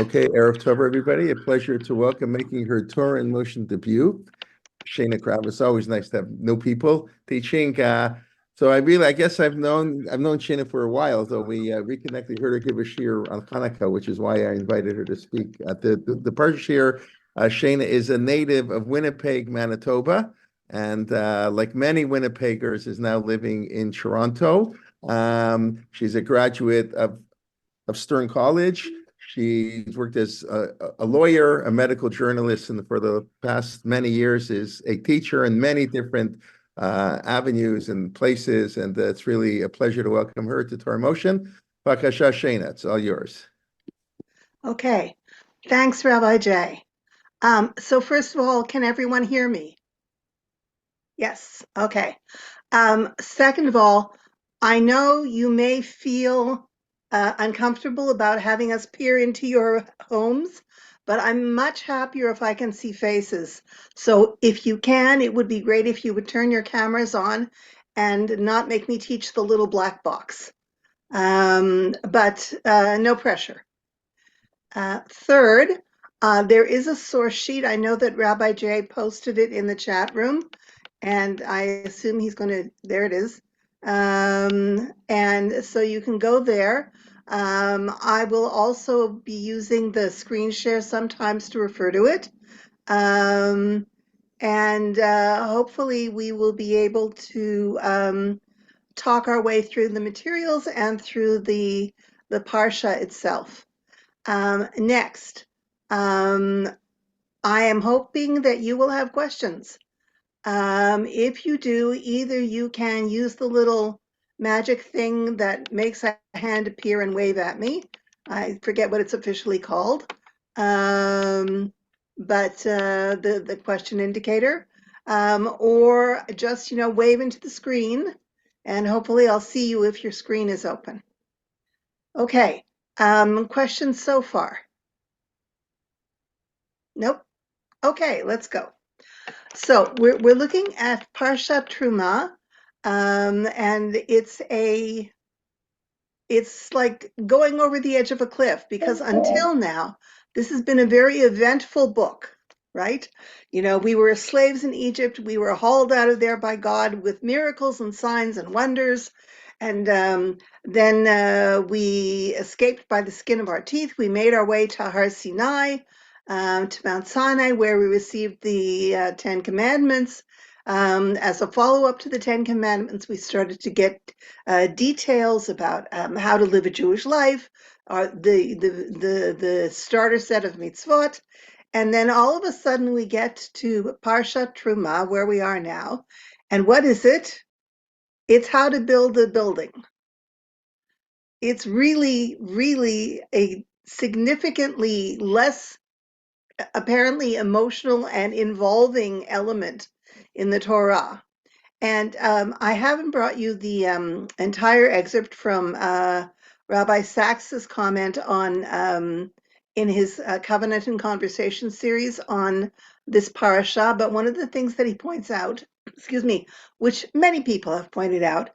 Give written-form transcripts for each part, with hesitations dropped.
Okay, Erev Tov, everybody. A pleasure to welcome making her Torah in Motion debut, Shayna Kravetz. Always nice to have new people teaching. I guess I've known Shayna for a while, though we reconnected, heard her give a shir on Hanukkah, which is why I invited her to speak at the Parshat shir. Shayna is a native of Winnipeg, Manitoba, and like many Winnipeggers, is now living in Toronto. She's a graduate of Stern College. She's worked as a lawyer, a medical journalist, and for the past many years is a teacher in many different avenues and places. And it's really a pleasure to welcome her to Torah Motion. Bakasha Shayna, it's all yours. Okay, thanks, Rabbi Jay. So first of all, can everyone hear me? Yes, okay. Second of all, I know you may feel uncomfortable about having us peer into your homes, but I'm much happier if I can see faces. So if you can, it would be great if you would turn your cameras on and not make me teach the little black box. But no pressure. Third, there is a source sheet. I know that Rabbi Jay posted it in the chat room, and I assume he's going to, there it is. And so you can go there. I will also be using the screen share sometimes to refer to it. Um, and hopefully we will be able to talk our way through the materials and through the Parsha itself. Next, um, I am hoping that you will have questions. If you do, either you can use the little magic thing that makes a hand appear and wave at me. I forget what it's officially called, but the question indicator, or just wave into the screen, and hopefully I'll see you if your screen is open. Okay, questions so far? Nope. Okay, let's go. So we're looking at Parshat Terumah, and it's like going over the edge of a cliff because until now this has been a very eventful book, right? We were slaves in Egypt. We were hauled out of there by God with miracles and signs and wonders, and then we escaped by the skin of our teeth. We made our way to Har Sinai, to Mount Sinai, where we received the Ten Commandments. As a follow-up to the Ten Commandments, we started to get details about how to live a Jewish life, the starter set of mitzvot, and then all of a sudden we get to Parshat Terumah, where we are now. And what is it? It's how to build a building. It's really, really a significantly less apparently emotional and involving element in the Torah. And I haven't brought you the entire excerpt from Rabbi Sachs's comment on in his Covenant and Conversation series on this parasha. But one of the things that he points out, excuse me, which many people have pointed out,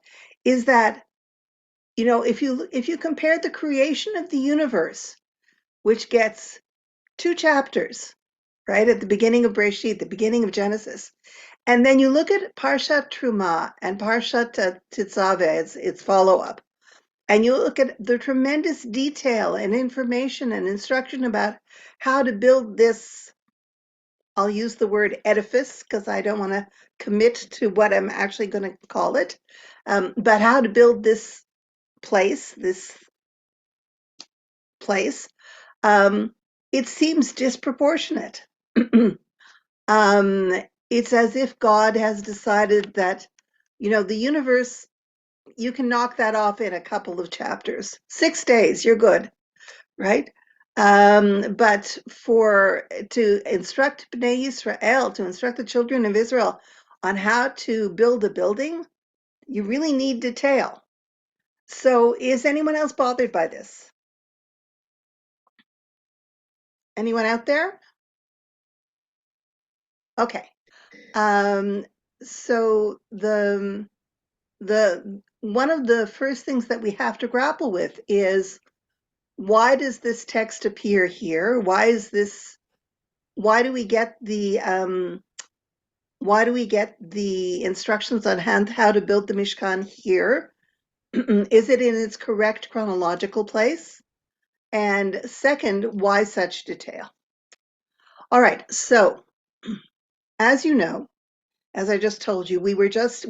is that if you compare the creation of the universe, which gets 2 chapters, right at the beginning of Breshit, the beginning of Genesis, and then you look at Parshat Terumah and Parshat Tetzaveh, its follow-up, and you look at the tremendous detail and information and instruction about how to build this, I'll use the word edifice because I don't want to commit to what I'm actually going to call it, but how to build this place, it seems disproportionate. Um, it's as if God has decided that, the universe, you can knock that off in a couple of chapters. 6 days, you're good, right? But to instruct Bnei Yisrael, to instruct the children of Israel on how to build a building, you really need detail. So is anyone else bothered by this? Anyone out there? Okay. Um, so the one of the first things that we have to grapple with is why does this text appear here? Why do we get the instructions on how to build the Mishkan here? Is it in its correct chronological place? And second, why such detail? All right, so as you know, as I just told you, we just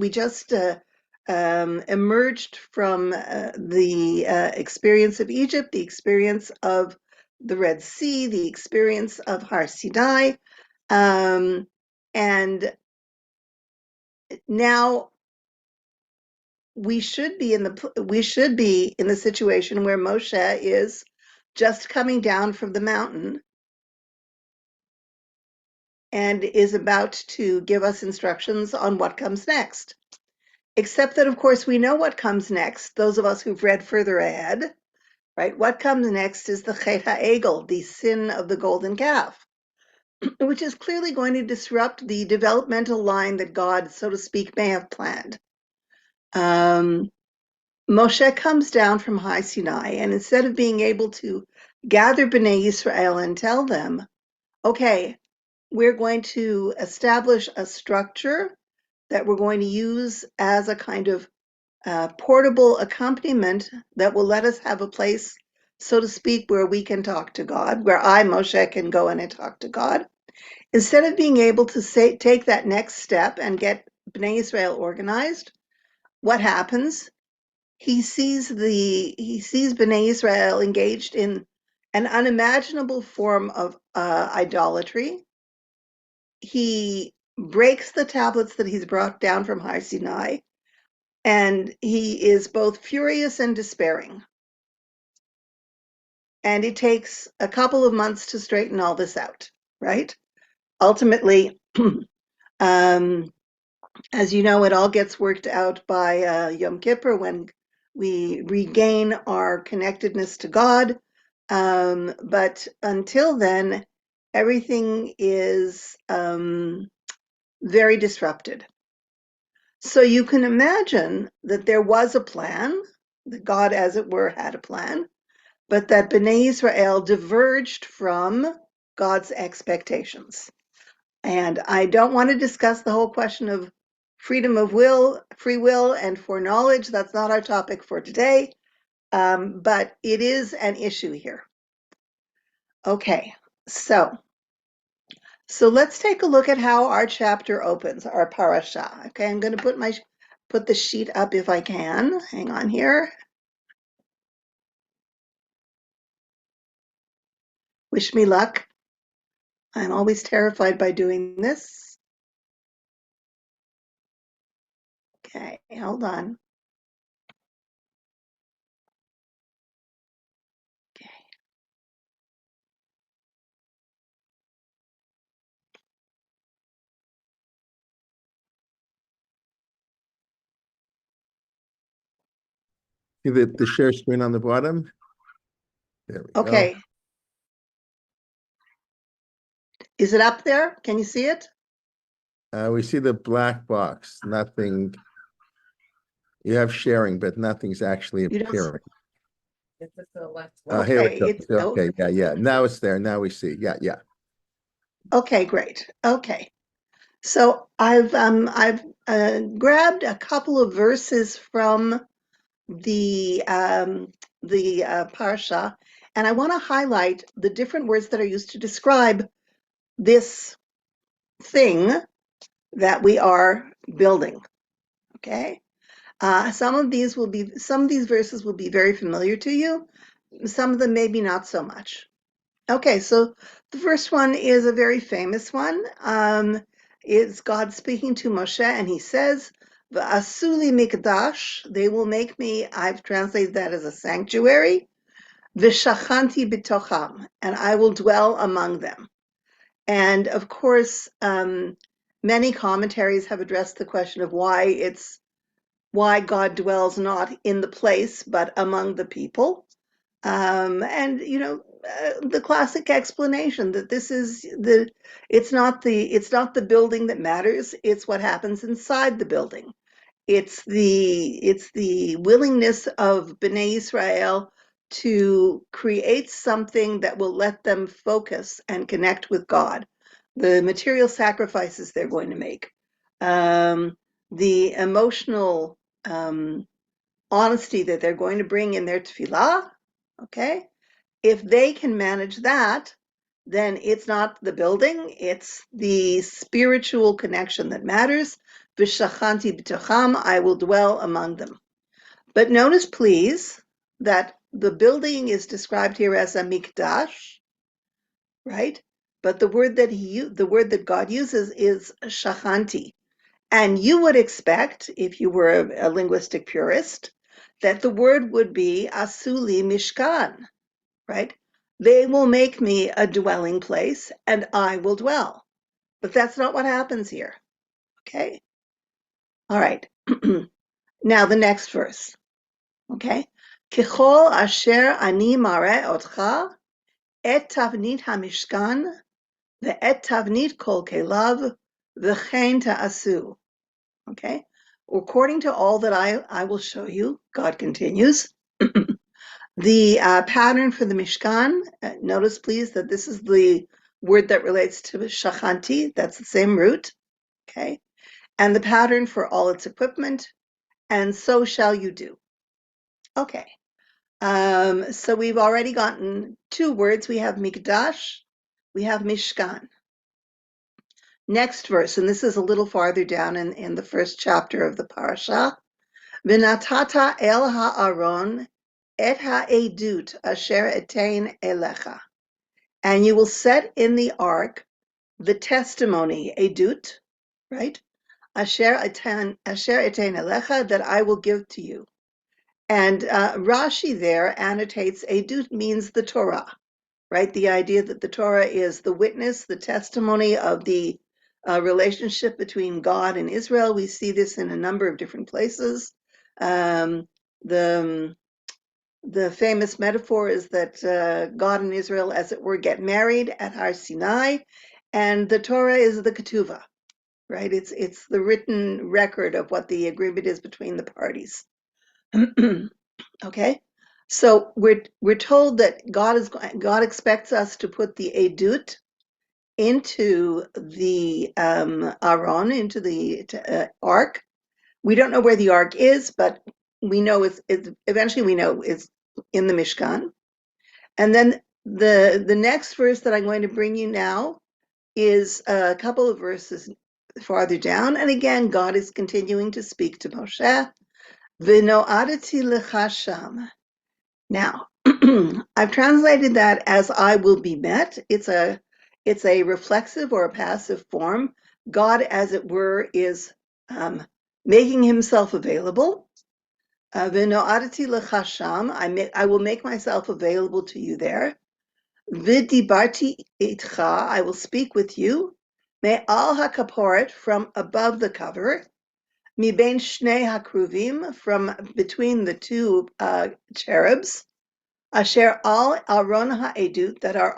emerged from the experience of Egypt, the experience of the Red Sea, the experience of Har Sinai, and now we should be in the situation where Moshe is just coming down from the mountain and is about to give us instructions on what comes next. Except that, of course, we know what comes next, those of us who've read further ahead, right? What comes next is the Chet HaEgel, the sin of the golden calf, which is clearly going to disrupt the developmental line that God, so to speak, may have planned. Moshe comes down from High Sinai, and instead of being able to gather Bnei Israel and tell them, okay, we're going to establish a structure that we're going to use as a kind of portable accompaniment that will let us have a place, so to speak, where we can talk to God, where I, Moshe, can go in and talk to God. Instead of being able to take that next step and get Bnei Israel organized, what happens? He sees Bnei Israel engaged in an unimaginable form of idolatry. He breaks the tablets that he's brought down from Har Sinai, and he is both furious and despairing. And it takes a couple of months to straighten all this out, right? Ultimately, as you know, it all gets worked out by Yom Kippur when we regain our connectedness to God. But until then, everything is very disrupted. So you can imagine that there was a plan, that God, as it were, had a plan, but that Bnei Israel diverged from God's expectations. And I don't want to discuss the whole question of freedom of will, free will, and foreknowledge. That's not our topic for today, but it is an issue here. Okay, so let's take a look at how our chapter opens, our parasha. Okay, I'm going to put the sheet up if I can. Hang on here. Wish me luck. I'm always terrified by doing this. Okay, hold on. Okay. See the share screen on the bottom? There we go. Okay. Is it up there? Can you see it? We see the black box, nothing. You have sharing, but nothing's actually You don't. appearing. It's just the left Here we Okay, go. it's Okay, yeah. Now it's there. Now we see. Yeah. okay. Great. Okay, so I've grabbed a couple of verses from the parsha, and I want to highlight the different words that are used to describe this thing that we are building. Okay, some of these verses will be very familiar to you. Some of them maybe not so much. Okay, so the first one is a very famous one. It's God speaking to Moshe, and he says, "V'asuli mikdash," they will make me, I've translated that as a sanctuary, "v'shachanti b'tocham," and I will dwell among them. And of course, many commentaries have addressed the question of why God dwells not in the place, but among the people. And the classic explanation that it's not the building that matters, it's what happens inside the building. It's the willingness of Bnei Israel to create something that will let them focus and connect with God. The material sacrifices they're going to make, the emotional honesty that they're going to bring in their tefillah, okay? If they can manage that, then it's not the building, it's the spiritual connection that matters. V'shachanti b'tocham, I will dwell among them. But notice, please, that the building is described here as a mikdash, right? But the word that God uses is shachanti. And you would expect, if you were a linguistic purist, that the word would be asuli mishkan, right? They will make me a dwelling place and I will dwell. But that's not what happens here, okay? All right. Now the next verse, okay? Kichol asher ani mare otcha et tavnit hamishkan ve'et tavnit kol kelav v'chein ta'asu. Okay? According to all that I will show you, God continues, the pattern for the Mishkan, notice please that this is the word that relates to Shachanti, that's the same root, okay? And the pattern for all its equipment, and so shall you do. Okay, so we've already gotten two words. We have Mikdash, we have Mishkan. Next verse, and this is a little farther down in the first chapter of the parasha. V'natata el ha'aron et ha'edut asher etain elecha. And you will set in the ark the testimony, edut, right? Asher etain elecha, that I will give to you. And Rashi there annotates edut means the Torah, right? The idea that the Torah is the witness, the testimony of the relationship between God and Israel. We see this in a number of different places. The famous metaphor is that God and Israel, as it were, get married at Har Sinai, and the Torah is the ketuvah, right? It's the written record of what the agreement is between the parties. Okay, so we're told that God expects us to put the edut into the aron, into the ark. We don't know where the ark is, but we know it's eventually we know it's in the Mishkan. And then the next verse that I'm going to bring you now is a couple of verses farther down, and again God is continuing to speak to Moshe. V'no'adati lecha sham. Now, I've translated that as I will be met. It's a reflexive or a passive form. God, as it were, is making himself available. V'no'adati lecha sham. I will make myself available to you there. V'dibarti itcha. I will speak with you. Me'al hakaporet, from above the cover. Mibein shnei hakruvim, from between the two cherubs. Asher al aron ha'edut, that are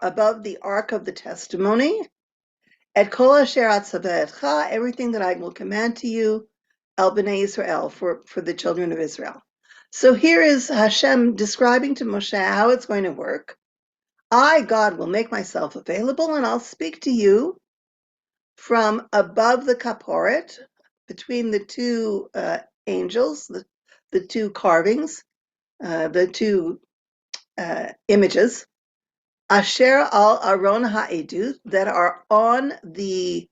above the ark of the testimony. Et kol asher atzave'etcha, everything that I will command to you, el bnei Israel, for the children of Israel. So here is Hashem describing to Moshe how it's going to work. I, God, will make myself available, and I'll speak to you from above the kaporet, between the two angels, the two carvings, the two images, asher al aron ha'edut, that are on the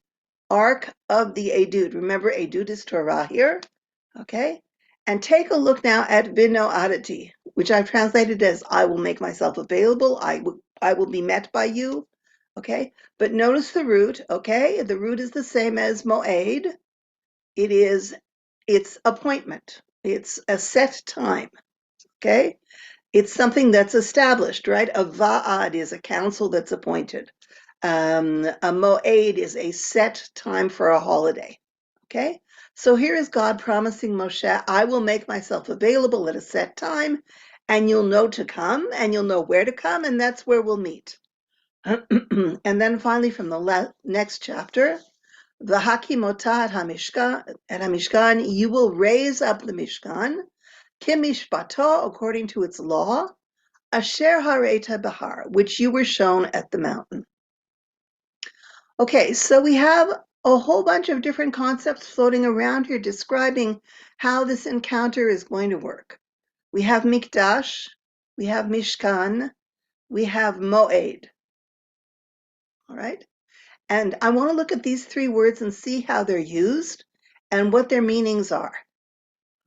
ark of the edut. Remember, edut is Torah here, okay? And take a look now at v'no'adati, which I've translated as I will make myself available, I will be met by you, okay? But notice the root, okay? The root is the same as moed. It's appointment. It's a set time, okay? It's something that's established, right? A va'ad is a council that's appointed. A moed is a set time for a holiday, okay? So here is God promising Moshe, I will make myself available at a set time, and you'll know to come, and you'll know where to come, and that's where we'll meet. And then finally from the next chapter, V'hakimota et hamishkan, you will raise up the Mishkan, Kimishpato, according to its law, asher hareta bahar, which you were shown at the mountain. Okay, so we have a whole bunch of different concepts floating around here describing how this encounter is going to work. We have Mikdash, we have Mishkan, we have Moed. All right, and I want to look at these three words and see how they're used and what their meanings are.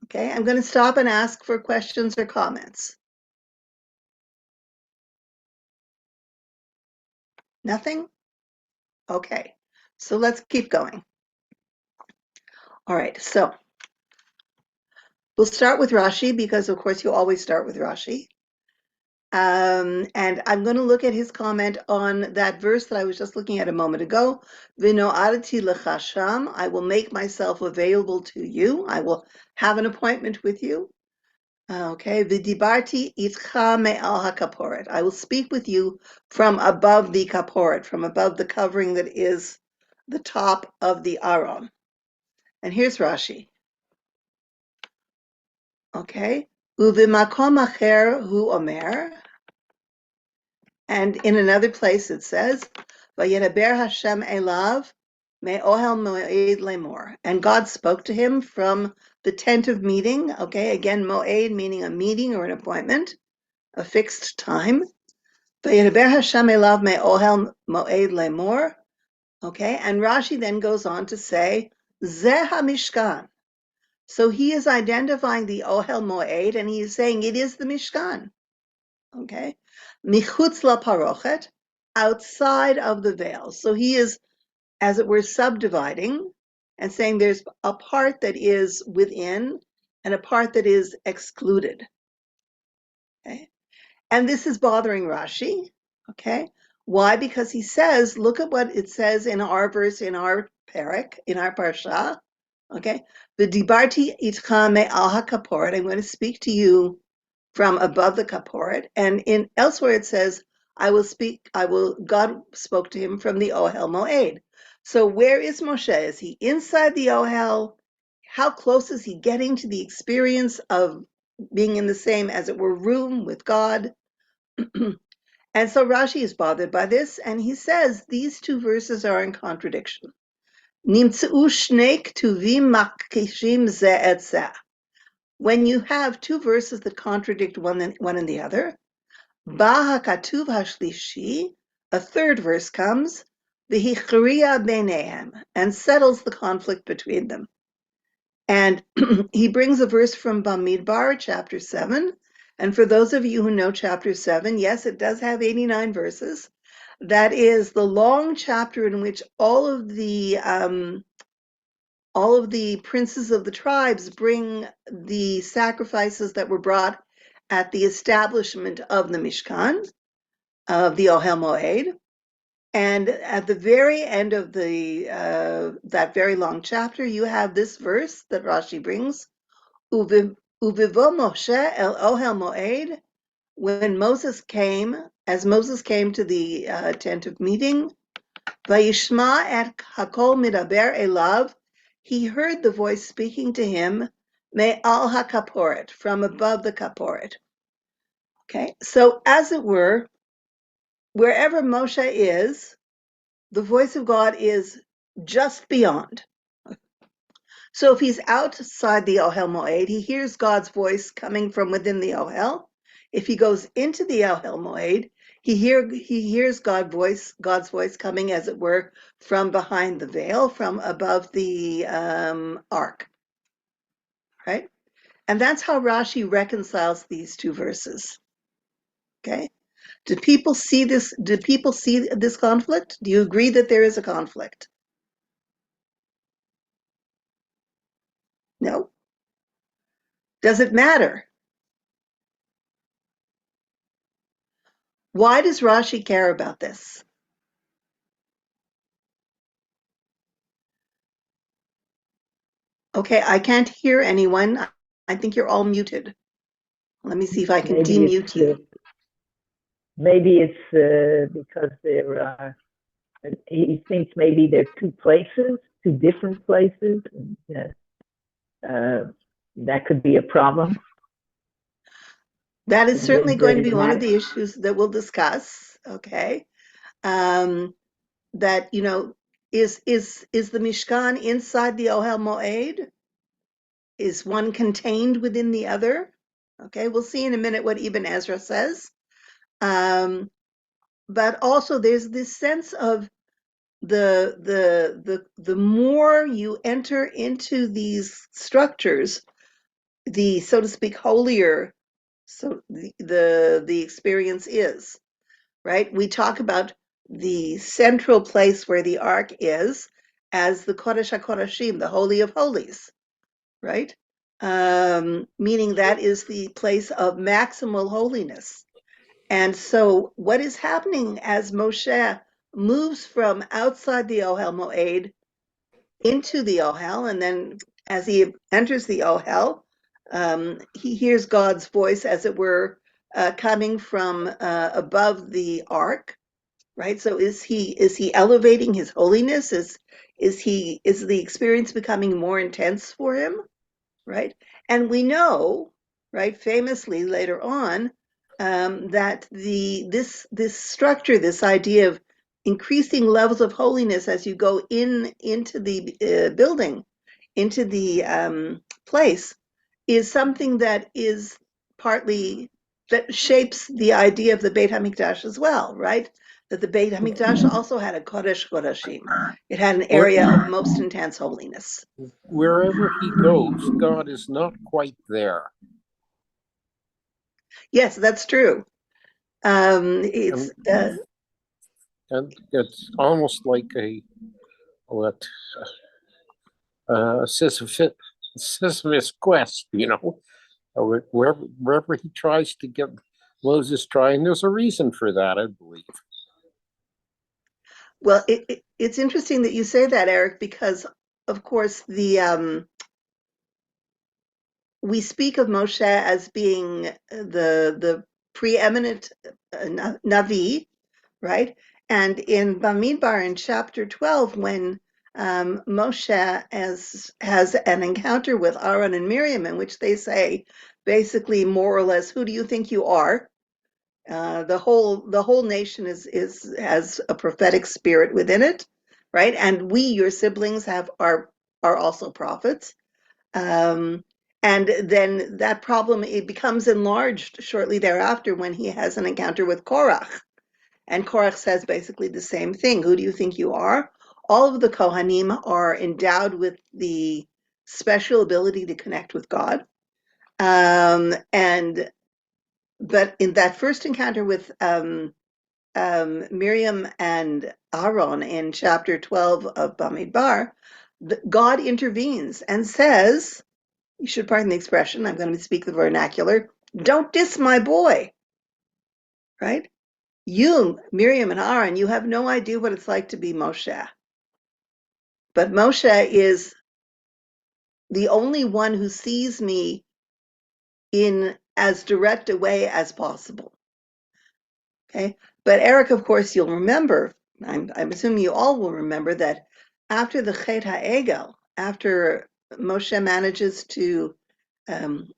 Okay, I'm going to stop and ask for questions or comments. Nothing? Okay, so let's keep going. All right, so we'll start with Rashi because, of course, you always start with Rashi. And I'm going to look at his comment on that verse that I was just looking at a moment ago. V'no'adati lecha sham, I will make myself available to you. I will have an appointment with you. Okay, v'dibarti itcha me'al hakaporet. I will speak with you from above the kaporet, from above the covering that is the top of the aron. And here's Rashi. Okay, uvimakom acher hu omer. And in another place it says, "Vayedaber Hashem elav me'ohel moed lemor." And God spoke to him from the tent of meeting. Okay, again, moed meaning a meeting or an appointment, a fixed time. Vayedaber Hashem elav me'ohel moed lemor. Okay, and Rashi then goes on to say, "Zeh hamishkan." So he is identifying the Ohel Moed, and he is saying it is the Mishkan. Okay, michutz la parochet, outside of the veil. So he is, as it were, subdividing and saying there's a part that is within and a part that is excluded. Okay, and this is bothering Rashi. Okay, why? Because he says, look at what it says in our verse, in our parak, in our parsha. Okay, the dibarti itcha me'al hakaporet. I'm going to speak to you from above the kaporet, and in elsewhere it says, God spoke to him from the Ohel Moed. So where is Moshe? Is he inside the Ohel? How close is he getting to the experience of being in the same, as it were, room with God? And so Rashi is bothered by this, and he says these two verses are in contradiction. Nimtzeu shnei ktuvim makishim ze et zeh. When you have two verses that contradict one and the other, Ba hakatuv hashlishi, a third verse comes, v'hichriya beinehem, and settles the conflict between them. And he brings a verse from Bamidbar, chapter 7. And for those of you who know chapter 7, yes, it does have 89 verses. That is the long chapter in which all of the princes of the tribes bring the sacrifices that were brought at the establishment of the Mishkan, of the Ohel Moed. And at the very end of that very long chapter, you have this verse that Rashi brings, Uvivo Moshe el Ohel Moed, when Moses came, as Moses came to the tent of meeting, Vayishma et hakol midaber elav, he heard the voice speaking to him, me'al hakaporet, from above the kaporet. Okay, so as it were, wherever Moshe is, the voice of God is just beyond. So if he's outside the Ohel Moed, he hears God's voice coming from within the Ohel. If he goes into the Ohel Moed, he hears God's voice coming, as it were, from behind the veil, from above the ark. Right? And that's how Rashi reconciles these two verses. Okay? Do people see this conflict? Do you agree that there is a conflict? No? Does it matter? Why does Rashi care about this? Okay, I can't hear anyone. I think you're all muted. Let me see if I can demute you. Maybe it's because he thinks maybe there are two different places. And, that could be a problem. That is It's certainly been going to very be one of hot. the issues that we'll discuss. Okay. That, is the Mishkan inside the Ohel Moed? Is one contained within the other? Okay, we'll see in a minute what Ibn Ezra says. But also there's this sense of the more you enter into these structures, the, so to speak, holier so the experience is, right? We talk about the central place where the ark is as the Kodesh HaKodashim, the Holy of Holies, right? Meaning that is the place of maximal holiness. And so what is happening as Moshe moves from outside the Ohel Moed into the Ohel, and then as he enters the Ohel, he hears God's voice, as it were, coming from above the ark, right? So is he elevating his holiness? Is the experience becoming more intense for him, right? And we know, right, famously later on, that this structure, this idea of increasing levels of holiness as you go into the building, into the place, is something that is partly that shapes the idea of the Beit Hamikdash as well, right? That the Beit Hamikdash also had a Kodesh Kodashim. It had an Where- area of most intense holiness. Wherever he goes, God is not quite there. Yes, that's true. It's And it's almost like a what Sisyphus quest, wherever he tries to get Moses trying, there's a reason for that, I believe. well, it's interesting that you say that, Eric, because of course we speak of Moshe as being the preeminent Navi, right? And in Bamidbar, in chapter 12, when Moshe has an encounter with Aaron and Miriam, in which they say, basically, more or less, who do you think you are? The whole nation has a prophetic spirit within it, right? And we, your siblings, are also prophets. Um, and then that problem, it becomes enlarged shortly thereafter when he has an encounter with Korach. And Korach says basically the same thing. Who do you think you are? All of the Kohanim are endowed with the special ability to connect with God. But in that first encounter with Miriam and Aaron in chapter 12 of Bamidbar, God intervenes and says, you should pardon the expression, I'm going to speak the vernacular, don't diss my boy, right? You, Miriam and Aaron, you have no idea what it's like to be Moshe. But Moshe is the only one who sees me in as direct a way as possible. Okay. But Eric, of course, you'll remember, I'm assuming you all will remember that after the Chet HaEgel, after Moshe manages to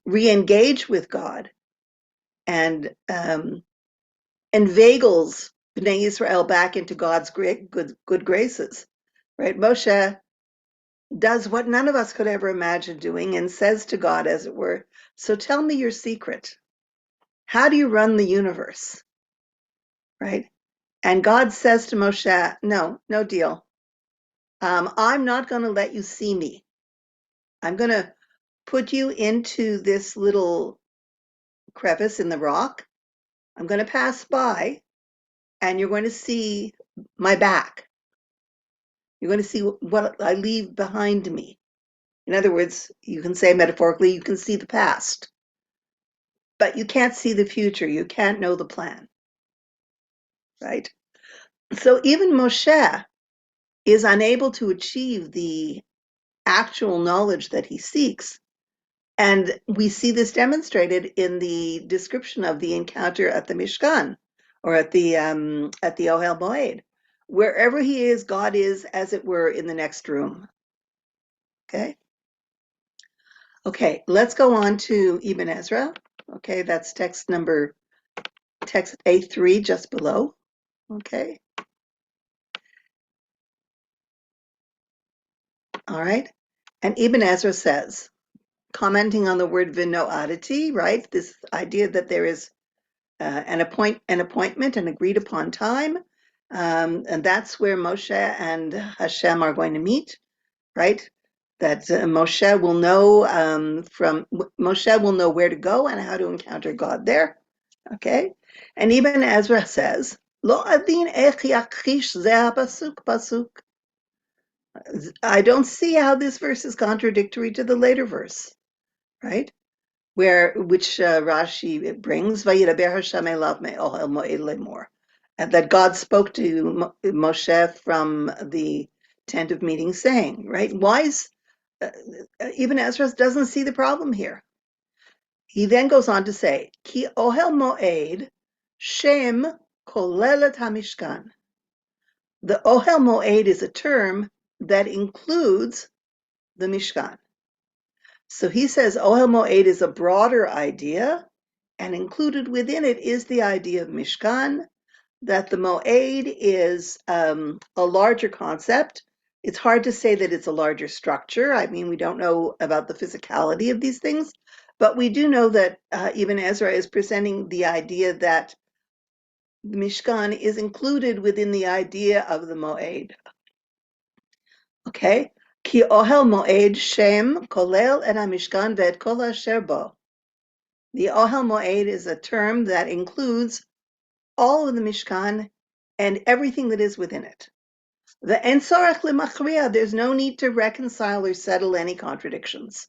re-engage with God and inveigles Bnei Israel back into God's great good graces, right? Moshe does what none of us could ever imagine doing and says to God, as it were, so tell me your secret. How do you run the universe? Right? And God says to Moshe, no deal. I'm not going to let you see me. I'm going to put you into this little crevice in the rock. I'm going to pass by and you're going to see my back. You're going to see what I leave behind me. In other words, you can say metaphorically, you can see the past, but you can't see the future. You can't know the plan, right? So even Moshe is unable to achieve the actual knowledge that he seeks. And we see this demonstrated in the description of the encounter at the Mishkan or at the Ohel Moed. Wherever he is, God is, as it were, in the next room. Okay. Okay, let's go on to Ibn Ezra. Okay, that's text A3 just below. Okay. All right. And Ibn Ezra says, commenting on the word vinoadity, right? This idea that there is an appointment, an agreed upon time. And that's where Moshe and Hashem are going to meet, right? That Moshe will know Moshe will know where to go and how to encounter God there. Okay, and even Ezra says, "Lo adin ech yakrish zeh pasuk pasuk." I don't see how this verse is contradictory to the later verse, right? Which Rashi brings, "Vayidaber Hashem elav me'ohel mo'ed lemor," and that God spoke to Moshe from the tent of meeting, saying, right? Why is even Ezra doesn't see the problem here? He then goes on to say, "Ki ohel mo'ed shem kolelet hamishkan." The ohel mo'ed is a term that includes the Mishkan. So he says Ohel Moed is a broader idea, and included within it is the idea of Mishkan, that the Moed is a larger concept. It's hard to say that it's a larger structure. I mean, we don't know about the physicality of these things, but we do know that even Ezra is presenting the idea that the Mishkan is included within the idea of the Moed. Okay? Ki ohel moed shem kolel et hamishkan ve'et kol asher bo. The ohel moed is a term that includes all of the mishkan and everything that is within it. The en tzorech lemachriya, there's no need to reconcile or settle any contradictions.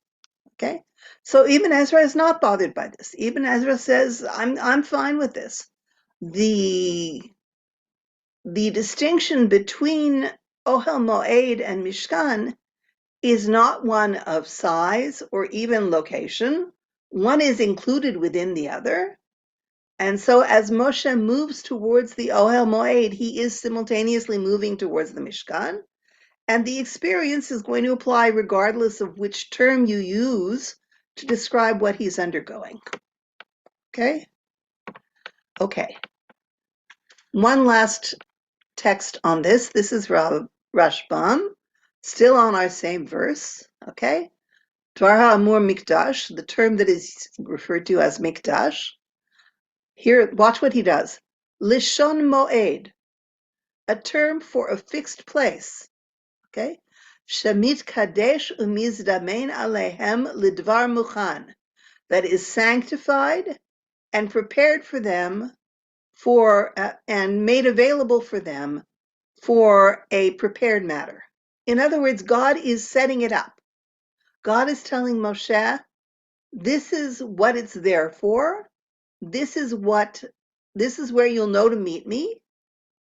Okay? So Ibn Ezra is not bothered by this. Ibn Ezra says, I'm fine with this. The distinction between ohel moed and mishkan is not one of size or even location. One is included within the other. And so as Moshe moves towards the Ohel Moed, he is simultaneously moving towards the Mishkan. And the experience is going to apply regardless of which term you use to describe what he's undergoing. Okay? Okay. One last text on this. This is Rashbam, still on our same verse. Okay? Dvar ha'amur mikdash, the term that is referred to as mikdash. Here, watch what he does. Lishon moed, a term for a fixed place. Okay? Shamit kadesh umizdamein alehem lidvar muchan, that is sanctified and prepared for them for and made available for them for a prepared matter. In other words, God is setting it up. God is telling Moshe, this is what it's there for. This is where you'll know to meet me.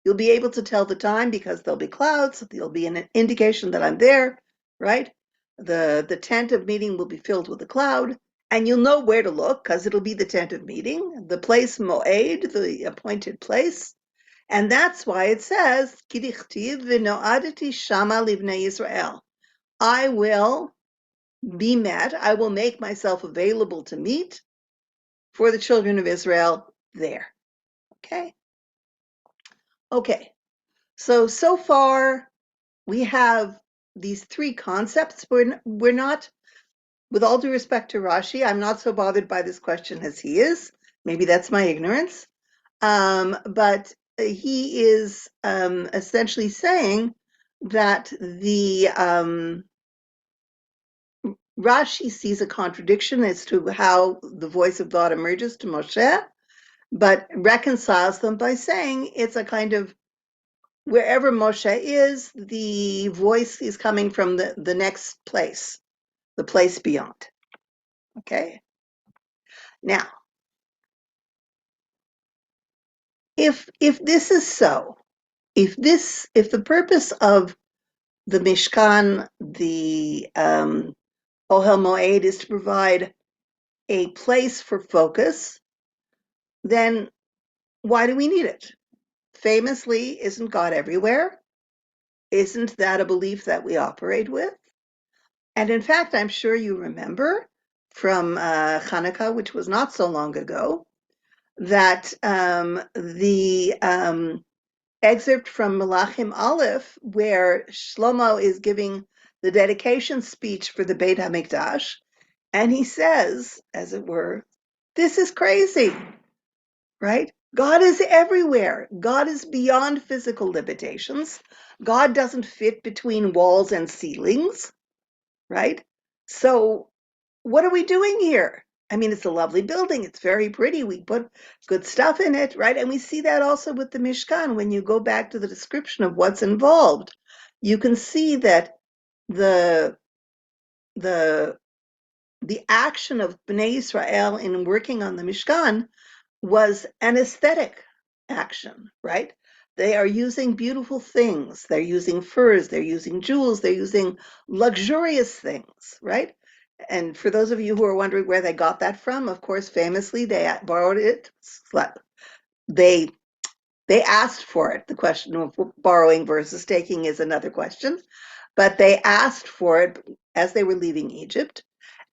You'll be able to tell the time because there'll be clouds. There'll be an indication that I'm there, right? The tent of meeting will be filled with a cloud, and you'll know where to look because it'll be the tent of meeting, the place Moed, the appointed place. And that's why it says, Kidichtiv v'no'adati shama livnei Yisrael. I will be met. I will make myself available to meet for the children of Israel there. Okay? Okay. So far we have these three concepts. We're not, with all due respect to Rashi, I'm not so bothered by this question as he is. Maybe that's my ignorance. But he is essentially saying that the Rashi sees a contradiction as to how the voice of God emerges to Moshe, but reconciles them by saying it's a kind of wherever Moshe is, the voice is coming from the next place, the place beyond. Okay? Now, if this is so, if the purpose of the Mishkan, the Ohel Moed, is to provide a place for focus, then why do we need it? Famously, isn't God everywhere? Isn't that a belief that we operate with? And in fact, I'm sure you remember from Hanukkah, which was not so long ago, that the excerpt from Melachim Aleph, where Shlomo is giving the dedication speech for the Beit HaMikdash, and he says, as it were, this is crazy, right? God is everywhere. God is beyond physical limitations. God doesn't fit between walls and ceilings, right? So what are we doing here? I mean, it's a lovely building. It's very pretty. We put good stuff in it, right? And we see that also with the Mishkan. When you go back to the description of what's involved, you can see that the the the action of Bnei Israel in working on the Mishkan was an aesthetic action, right? They are using beautiful things. They're using furs, they're using jewels, they're using luxurious things, right? And for those of you who are wondering where they got that from, of course, famously they borrowed it. They they asked for it. The question of borrowing versus taking is another question, but they asked for it as they were leaving Egypt.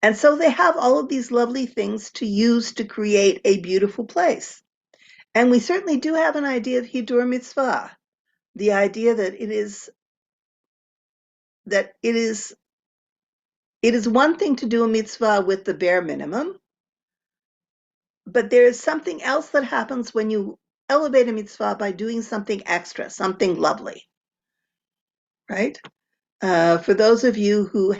And so they have all of these lovely things to use to create a beautiful place. And we certainly do have an idea of Hidur Mitzvah, the idea that it is one thing to do a mitzvah with the bare minimum, but there is something else that happens when you elevate a mitzvah by doing something extra, something lovely, right? For those of you who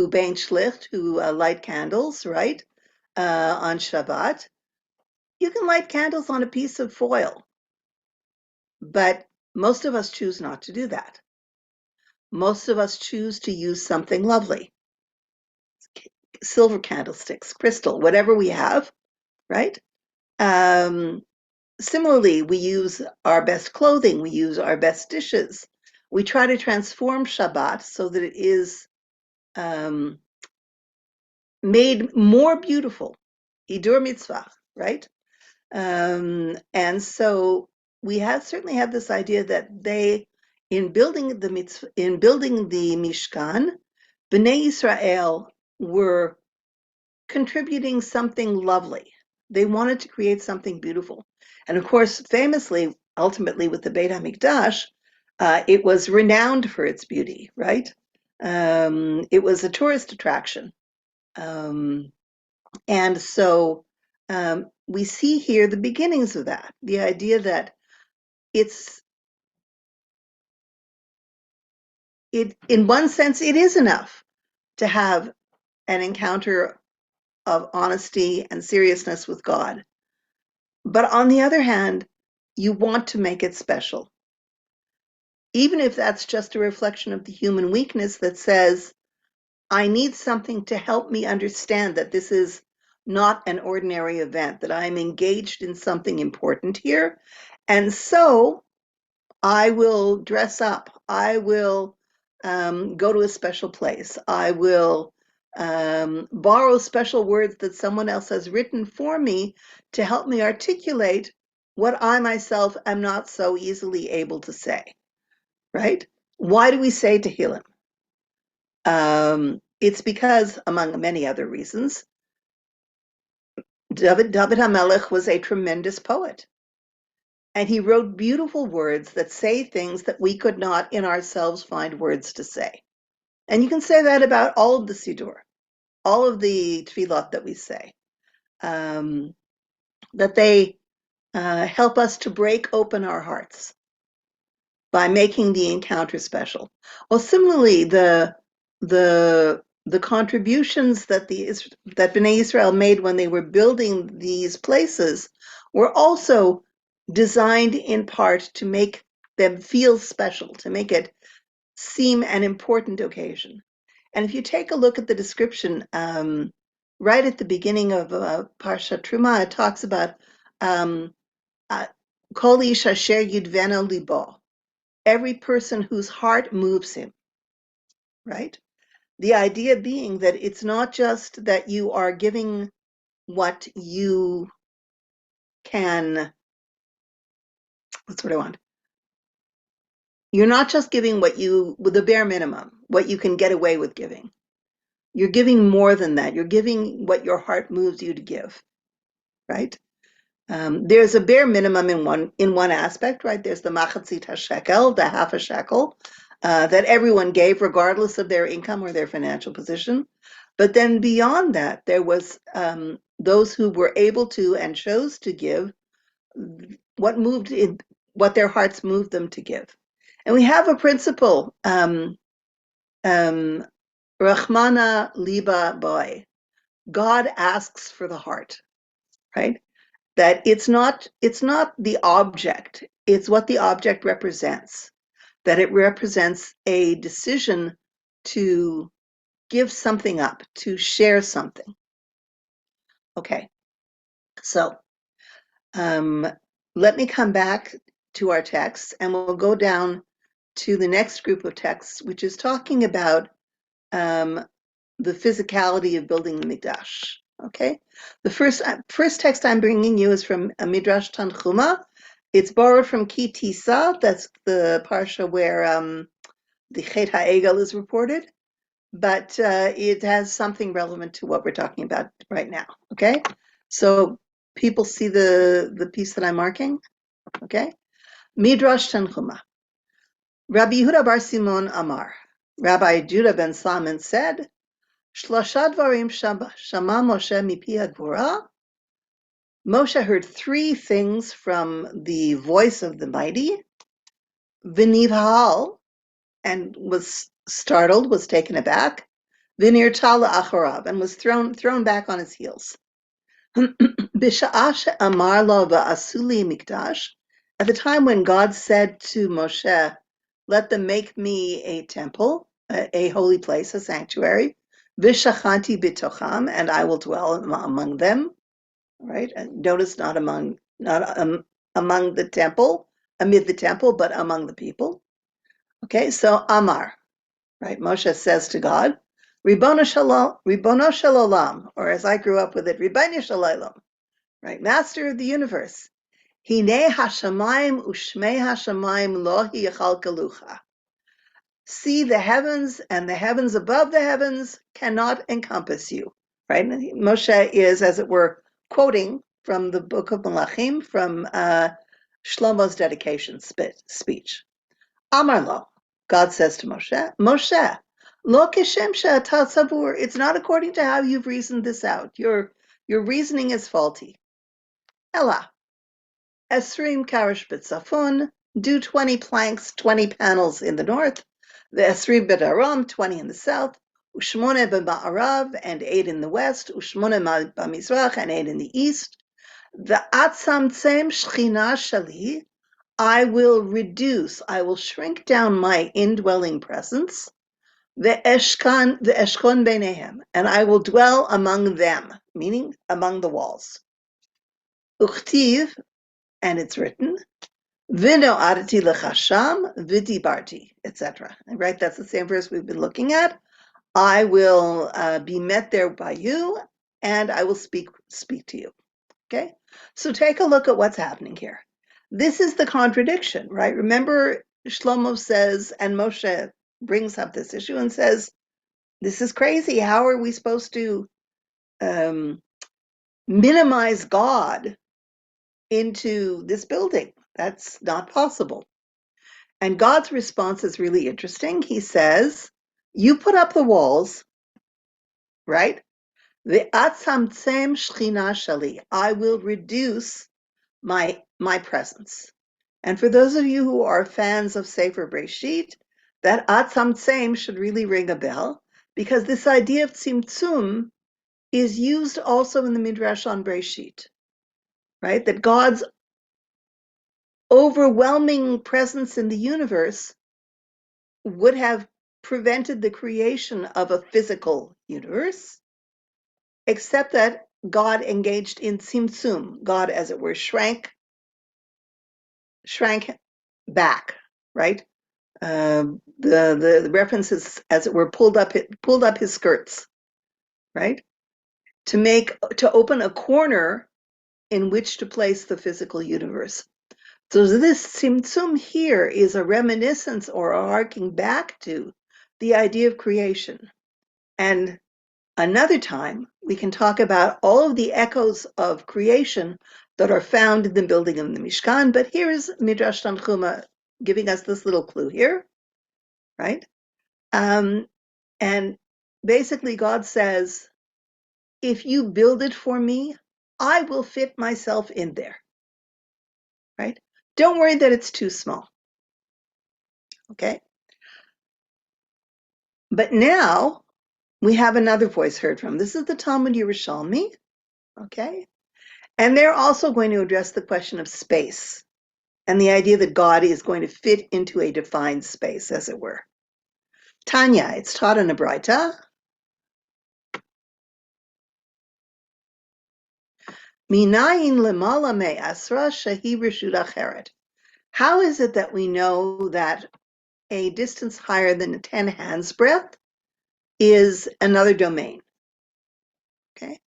bein shlicht, who light candles, right, on Shabbat, you can light candles on a piece of foil, but most of us choose not to do that. Most of us choose to use something lovely, silver candlesticks, crystal, whatever we have, right? Similarly, we use our best clothing, we use our best dishes. We try to transform Shabbat so that it is made more beautiful, Hidur Mitzvah, right? And so we certainly have this idea that in building the Mishkan, Bnei Israel were contributing something lovely. They wanted to create something beautiful. And of course, famously, ultimately with the Beit HaMikdash, it was renowned for its beauty, right? It was a tourist attraction. And so we see here the beginnings of that, the idea that in one sense, it is enough to have an encounter of honesty and seriousness with God. But on the other hand, you want to make it special. Even if that's just a reflection of the human weakness that says, I need something to help me understand that this is not an ordinary event, that I'm engaged in something important here. And so I will dress up. I will go to a special place. I will borrow special words that someone else has written for me to help me articulate what I myself am not so easily able to say, right? Why do we say Tehillim? It's because, among many other reasons, David HaMelech was a tremendous poet. And he wrote beautiful words that say things that we could not in ourselves find words to say. And you can say that about all of the Siddur, all of the tefillot that we say, that they help us to break open our hearts by making the encounter special. Well, similarly, the contributions that Bnei Israel made when they were building these places were also designed in part to make them feel special, to make it seem an important occasion. And if you take a look at the description, right at the beginning of Parshat Terumah, it talks about Kol ish asher yudvena libo, every person whose heart moves him, right? The idea being that it's not just that you are giving what you can, what's what I want? You're not just giving with the bare minimum, what you can get away with giving, You're giving more than that. You're giving what your heart moves you to give, right? There's a bare minimum in one aspect, right? There's the machatzit hashekel, the half a shekel, that everyone gave regardless of their income or their financial position. But then beyond that, there was those who were able to and chose to give what their hearts moved them to give. And we have a principle, Rachmana Liba Boy. God asks for the heart, right? That it's not the object, it's what the object represents. That it represents a decision to give something up, to share something. Okay, so let me come back to our text and we'll go down to the next group of texts, which is talking about the physicality of building the Mikdash. Okay, the first text I'm bringing you is from Midrash Tanchuma. It's borrowed from Ki Tisa, that's the parsha where the Chet HaEgel is reported, but it has something relevant to what we're talking about right now. Okay, so people see the piece that I'm marking. Okay, Midrash Tanchuma. Rabbi Yehuda Bar Simon Amar. Rabbi Judah ben Salmon said, Shlosha dvarim shama Moshe mipi hadvora. Moshe heard three things from the voice of the mighty, v'nivhal, and was startled, was taken aback, v'nirtal la'acharav, and was thrown back on his heels. B'sha'ah amar lo va'asuli mikdash, at the time when God said to Moshe, let them make me a temple, a holy place, a sanctuary, v'shachanti b'tocham, and I will dwell among them. Right? And notice not among the temple, amid the temple, but among the people. Okay, so Amar, right? Moshe says to God, Ribono Shalom, or as I grew up with it, Ribono Shalom, right? Master of the universe. Hine Hashamayim u'shmei Hashamayim lo yichalkelucha. See, the heavens and the heavens above the heavens cannot encompass you, right? Moshe is, as it were, quoting from the book of Malachim, from Shlomo's dedication speech. Amar lo, God says to Moshe, Moshe, lo kishem she'ata savur. It's not according to how you've reasoned this out. Your reasoning is faulty. Ella, esrim karish b'tzafun, do 20 planks, 20 panels in the north, the esrim b'daram, 20 in the south, ushmone b'ma'arav, and 8 in the west, ushmone b'mizrach, and 8 in the east. The atzamtzem shchina shali, I will shrink down my indwelling presence, the eshkon beinehem, and I will dwell among them, meaning among the walls. Uchtiv, and it's written, Vino adati lechasham vidibarti, etc. Right, that's the same verse we've been looking at. I will be met there by you, and I will speak to you. Okay, so take a look at what's happening here. This is the contradiction, right? Remember, Shlomo says, and Moshe brings up this issue and says, "This is crazy. How are we supposed to minimize God into this building? That's not possible." And God's response is really interesting. He says, you put up the walls, right? The atzamtzem shchina shali, I will reduce my presence. And for those of you who are fans of Sefer Breshit, that atzamtzem should really ring a bell, because this idea of tzimtzum is used also in the Midrash on Breshit, right? That God's overwhelming presence in the universe would have prevented the creation of a physical universe, except that God engaged in tzimtzum. God, as it were, shrank back, right? The reference is, as it were, pulled up his skirts, right? To open a corner in which to place the physical universe. So this tzimtzum here is a reminiscence or a harking back to the idea of creation. And Another time, we can talk about all of the echoes of creation that are found in the building of the Mishkan, but here is Midrash Tanchuma giving us this little clue here, right? And basically God says, if you build it for me, I will fit myself in there, right? Don't worry that it's too small, okay? But now we have another voice heard from. This is the Talmud Yerushalmi, okay? And they're also going to address the question of space and the idea that God is going to fit into a defined space, as it were. Tanya, it's taught in a Braita. Minayin lemala me'asra shehi reshut acheret. How is it that we know that a distance higher than 10 hands breadth is another domain? Okay.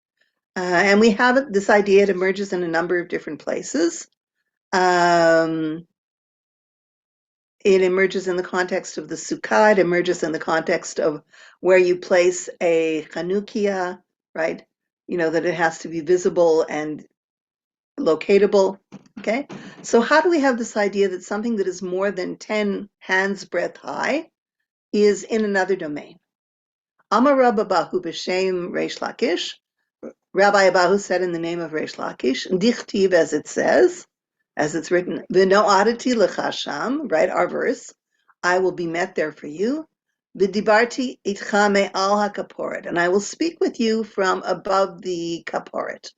And we have this idea, it emerges in a number of different places. It emerges in the context of the Sukkah, it emerges in the context of where you place a Chanukia, right? You know, that it has to be visible and locatable, okay? So how do we have this idea that something that is more than 10 hands breadth high is in another domain? Amar Rabbi Abahu b'shem Reish Lakish. Rabbi Abahu said in the name of Reish Lakish, Dichtiv, as it says, as it's written, V'no'adati l'chasham, right, our verse, I will be met there for you. V'dibarti itcha me'al ha'kaporet, and I will speak with you from above the kaporet.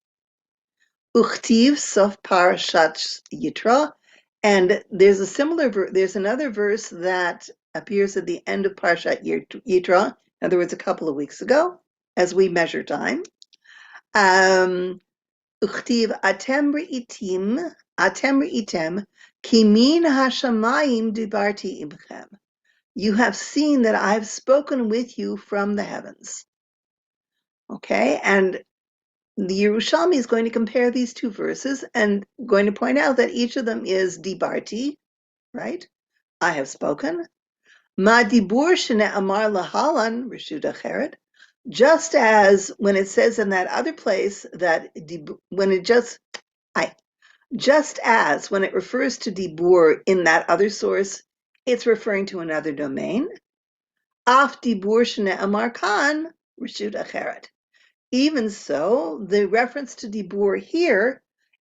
Uchtiv sof Parshat Yitro, and there's a similar, there's another verse that appears at the end of Parshat Yitro, in other words, a couple of weeks ago, as we measure time. Uchtiv atem reitem, ki min hashamayim dibarti imchem. You have seen that I've spoken with you from the heavens. Okay, and the Yerushalmi is going to compare these two verses and going to point out that each of them is dibarti, right? I have spoken. Ma dibur shene'amar lahalan reshut acheret. Just as when it says in that other place that just as when it refers to dibur in that other source, it's referring to another domain. Af dibur shene'amar kan reshut acheret. Even so, the reference to dibur here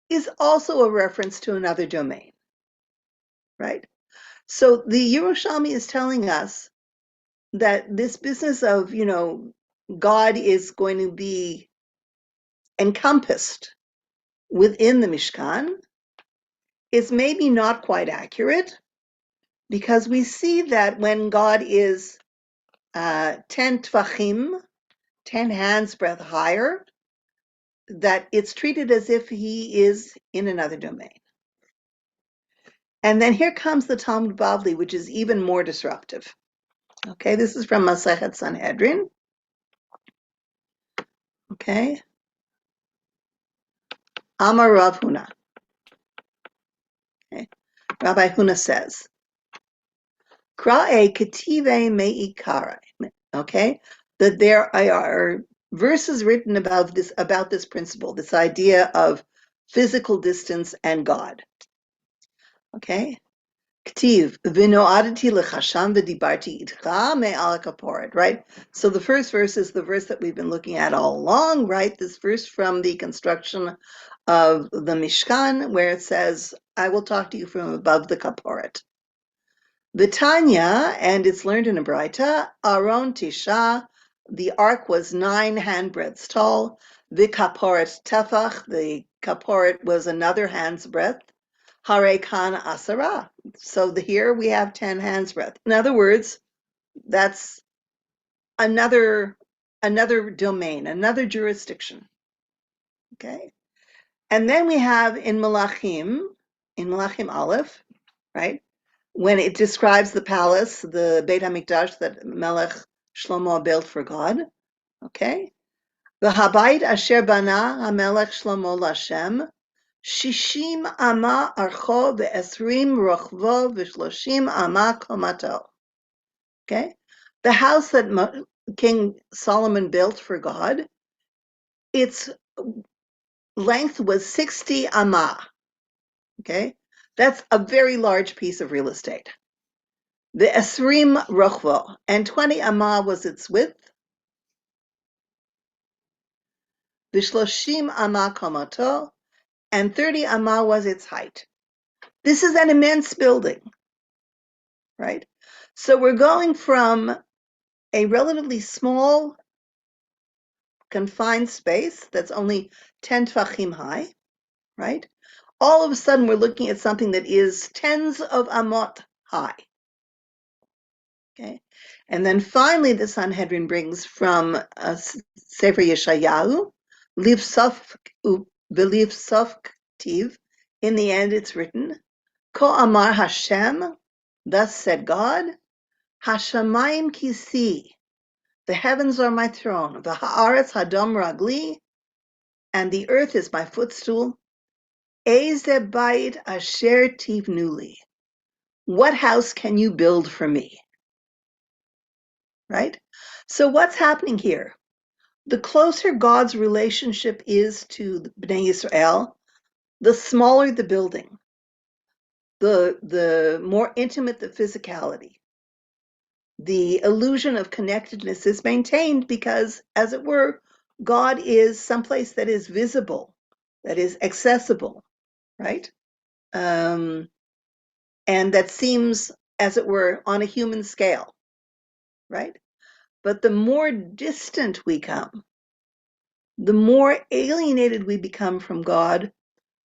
is also a reference to another domain, right? So the Yerushalmi is telling us that this business of, God is going to be encompassed within the Mishkan is maybe not quite accurate, because we see that when God is 10 tvachim, 10 hands breadth higher, that it's treated as if he is in another domain. And then here comes the Talmud Bavli, which is even more disruptive. Okay, this is from Masechet Sanhedrin. Okay. Amar Rav Huna. Okay. Rabbi Huna says, Kra'e ketive me'ikare. Okay, that there are verses written about this principle, this idea of physical distance and God. Okay. Ktiv v'no'adati l'chasham v'dibarti itcha me'al kaporet, right? So the first verse is the verse that we've been looking at all along, right? This verse from the construction of the Mishkan, where it says, I will talk to you from above the kaporet. The Tanya, and it's learned in a Braita, Aron Tisha, the ark was 9 handbreadths tall. The kaporet tefach, the kaporet was another hand's breadth. Hare kan asara. So here we have 10 hands breadth. In other words, that's another domain, another jurisdiction. Okay. And then we have in Malachim Aleph, right? When it describes the palace, the Beit HaMikdash that Melech Shlomo built for God. Okay. The Habayit Asher Bana HaMelech Shlomo Lashem. Shishim ama archo ve'esrim rochvo ve'shloshim ama komato. Okay, the house that King Solomon built for God, its length was 60 amah. Okay, that's a very large piece of real estate. The esrim rochvo, and 20 amah was its width. The shloshim amah komato, and 30 amah was its height. This is an immense building, right? So we're going from a relatively small, confined space that's only 10 tfachim high, right? All of a sudden, we're looking at something that is tens of amot high. Okay, and then finally, the Sanhedrin brings from Sefer Yeshayahu, Liv Sof Tiv. In the end, it's written, Ko Amar Hashem, thus said God, Hashamayim Kisi, the heavens are my throne, the Haaretz Hadom Ragli, and the earth is my footstool. Eze Bait Asher Tivnuli. What house can you build for me? Right? So what's happening here? The closer God's relationship is to Bnei Israel, the smaller the building, the more intimate the physicality. The illusion of connectedness is maintained because, as it were, God is someplace that is visible, that is accessible, right? And that seems, as it were, on a human scale, right? But the more distant we come, the more alienated we become from God,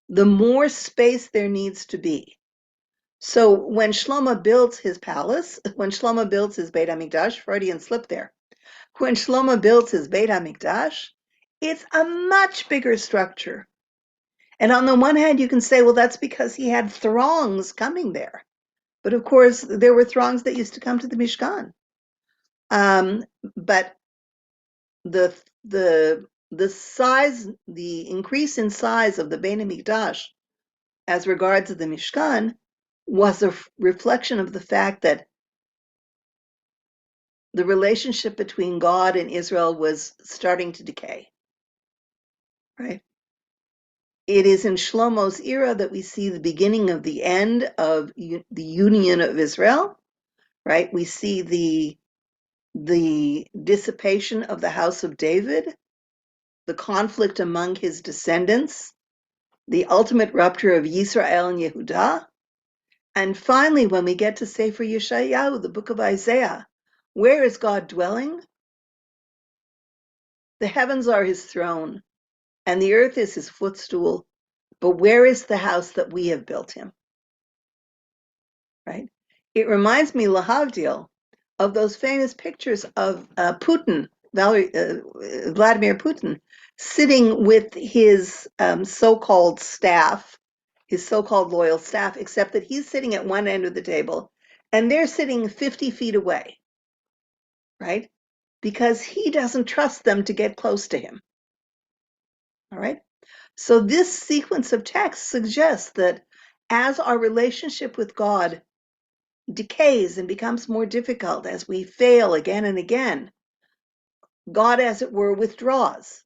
the more space there needs to be. So when Shlomo builds his palace, when Shlomo builds his Beit HaMikdash, Freudian slip there, when Shlomo builds his Beit HaMikdash, it's a much bigger structure. And on the one hand, you can say, well, that's because he had throngs coming there. But of course, there were throngs that used to come to the Mishkan. But the size, the increase in size of the Beit HaMikdash as regards to the Mishkan was a reflection of the fact that the relationship between God and Israel was starting to decay. Right? It is in Shlomo's era that we see the beginning of the end of the union of Israel. Right? We see the dissipation of the house of David, the conflict among his descendants, the ultimate rupture of Yisrael and Yehudah. And finally, when we get to Sefer Yeshayahu, the book of Isaiah, where is God dwelling? The heavens are his throne, and the earth is his footstool. But where is the house that we have built him? Right? It reminds me, lahavdil, of those famous pictures of Putin, Vladimir Putin, sitting with his so-called staff, his so-called loyal staff, except that he's sitting at one end of the table and they're sitting 50 feet away, right? Because he doesn't trust them to get close to him. All right? So this sequence of texts suggests that as our relationship with God decays and becomes more difficult, as we fail again and again, God, as it were, withdraws,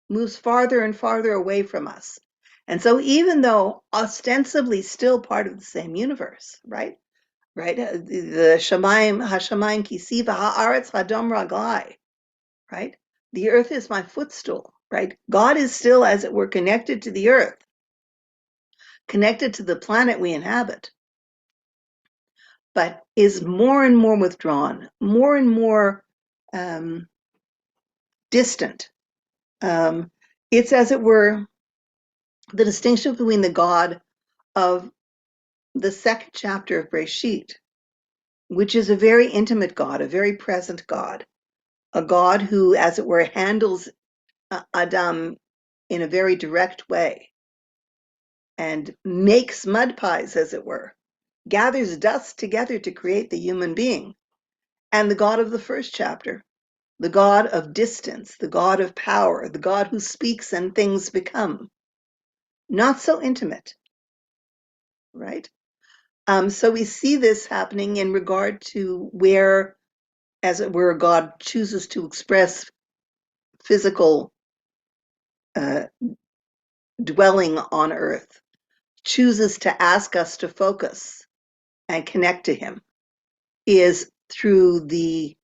moves farther and farther away from us. And so even though ostensibly still part of the same universe, right? The Shamayim, Hashamayim Kisiva, Haaretz Hadom Raglai, right? The earth is my footstool, right? God is still, as it were, connected to the earth, connected to the planet we inhabit, but is more and more withdrawn, more and more distant. It's, as it were, the distinction between the God of the second chapter of Breshit, which is a very intimate God, a very present God, a God who, as it were, handles Adam in a very direct way and makes mud pies, as it were, gathers dust together to create the human being, and the God of the first chapter, the God of distance, the God of power, the God who speaks and things become. Not so intimate, right? So we see this happening in regard to where as it were, God chooses to express physical dwelling on earth, chooses to ask us to focus and connect to him, is through the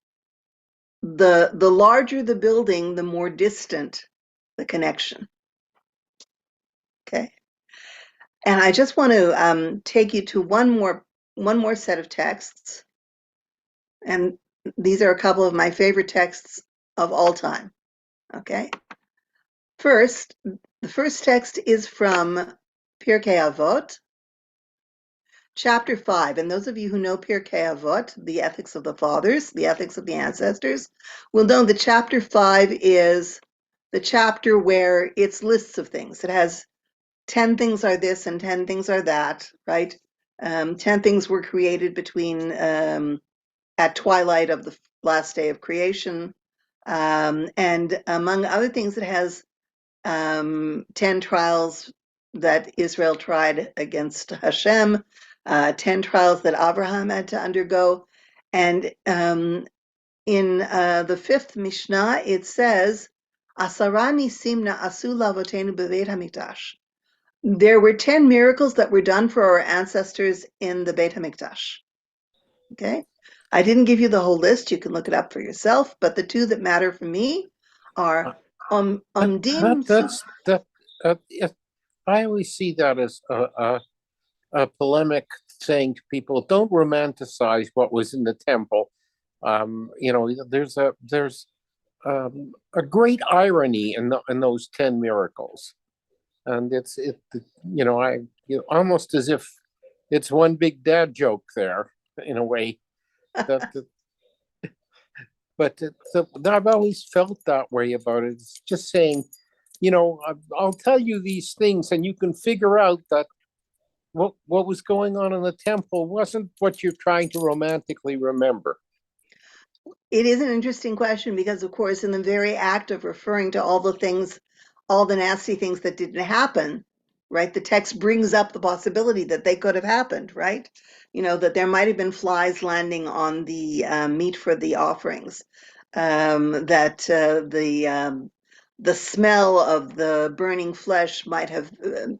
larger the building, the more distant the connection. Okay. And I just want to take you to one more set of texts. And these are a couple of my favorite texts of all time. Okay. First, the first text is from Pirkei Avot, chapter 5. And those of you who know Pirkei Avot, the ethics of the fathers, the ethics of the ancestors, will know that chapter 5 is the chapter where it's lists of things. It has 10 things are this and 10 things are that, right? 10 things were created between at twilight of the last day of creation. And among other things, it has 10 trials that Israel tried against Hashem, 10 trials that Abraham had to undergo. And in the fifth Mishnah, it says, Asara nisim na'asu lavotenu b'veit hamikdash. There were 10 miracles that were done for our ancestors in the Beit HaMikdash. Okay? I didn't give you the whole list. You can look it up for yourself. But the two that matter for me are Umdim. I always see that as a polemic saying to people, don't romanticize what was in the temple. There's a great irony in those 10 miracles. And it's almost as if it's one big dad joke there in a way. But I've always felt that way about it. It's just saying, I'll tell you these things and you can figure out that what was going on in the temple wasn't what you're trying to romantically remember. It is an interesting question because, of course, in the very act of referring to all the things, all the nasty things that didn't happen, right, the text brings up the possibility that they could have happened, right? That there might have been flies landing on the meat for the offerings, that the smell of the burning flesh might have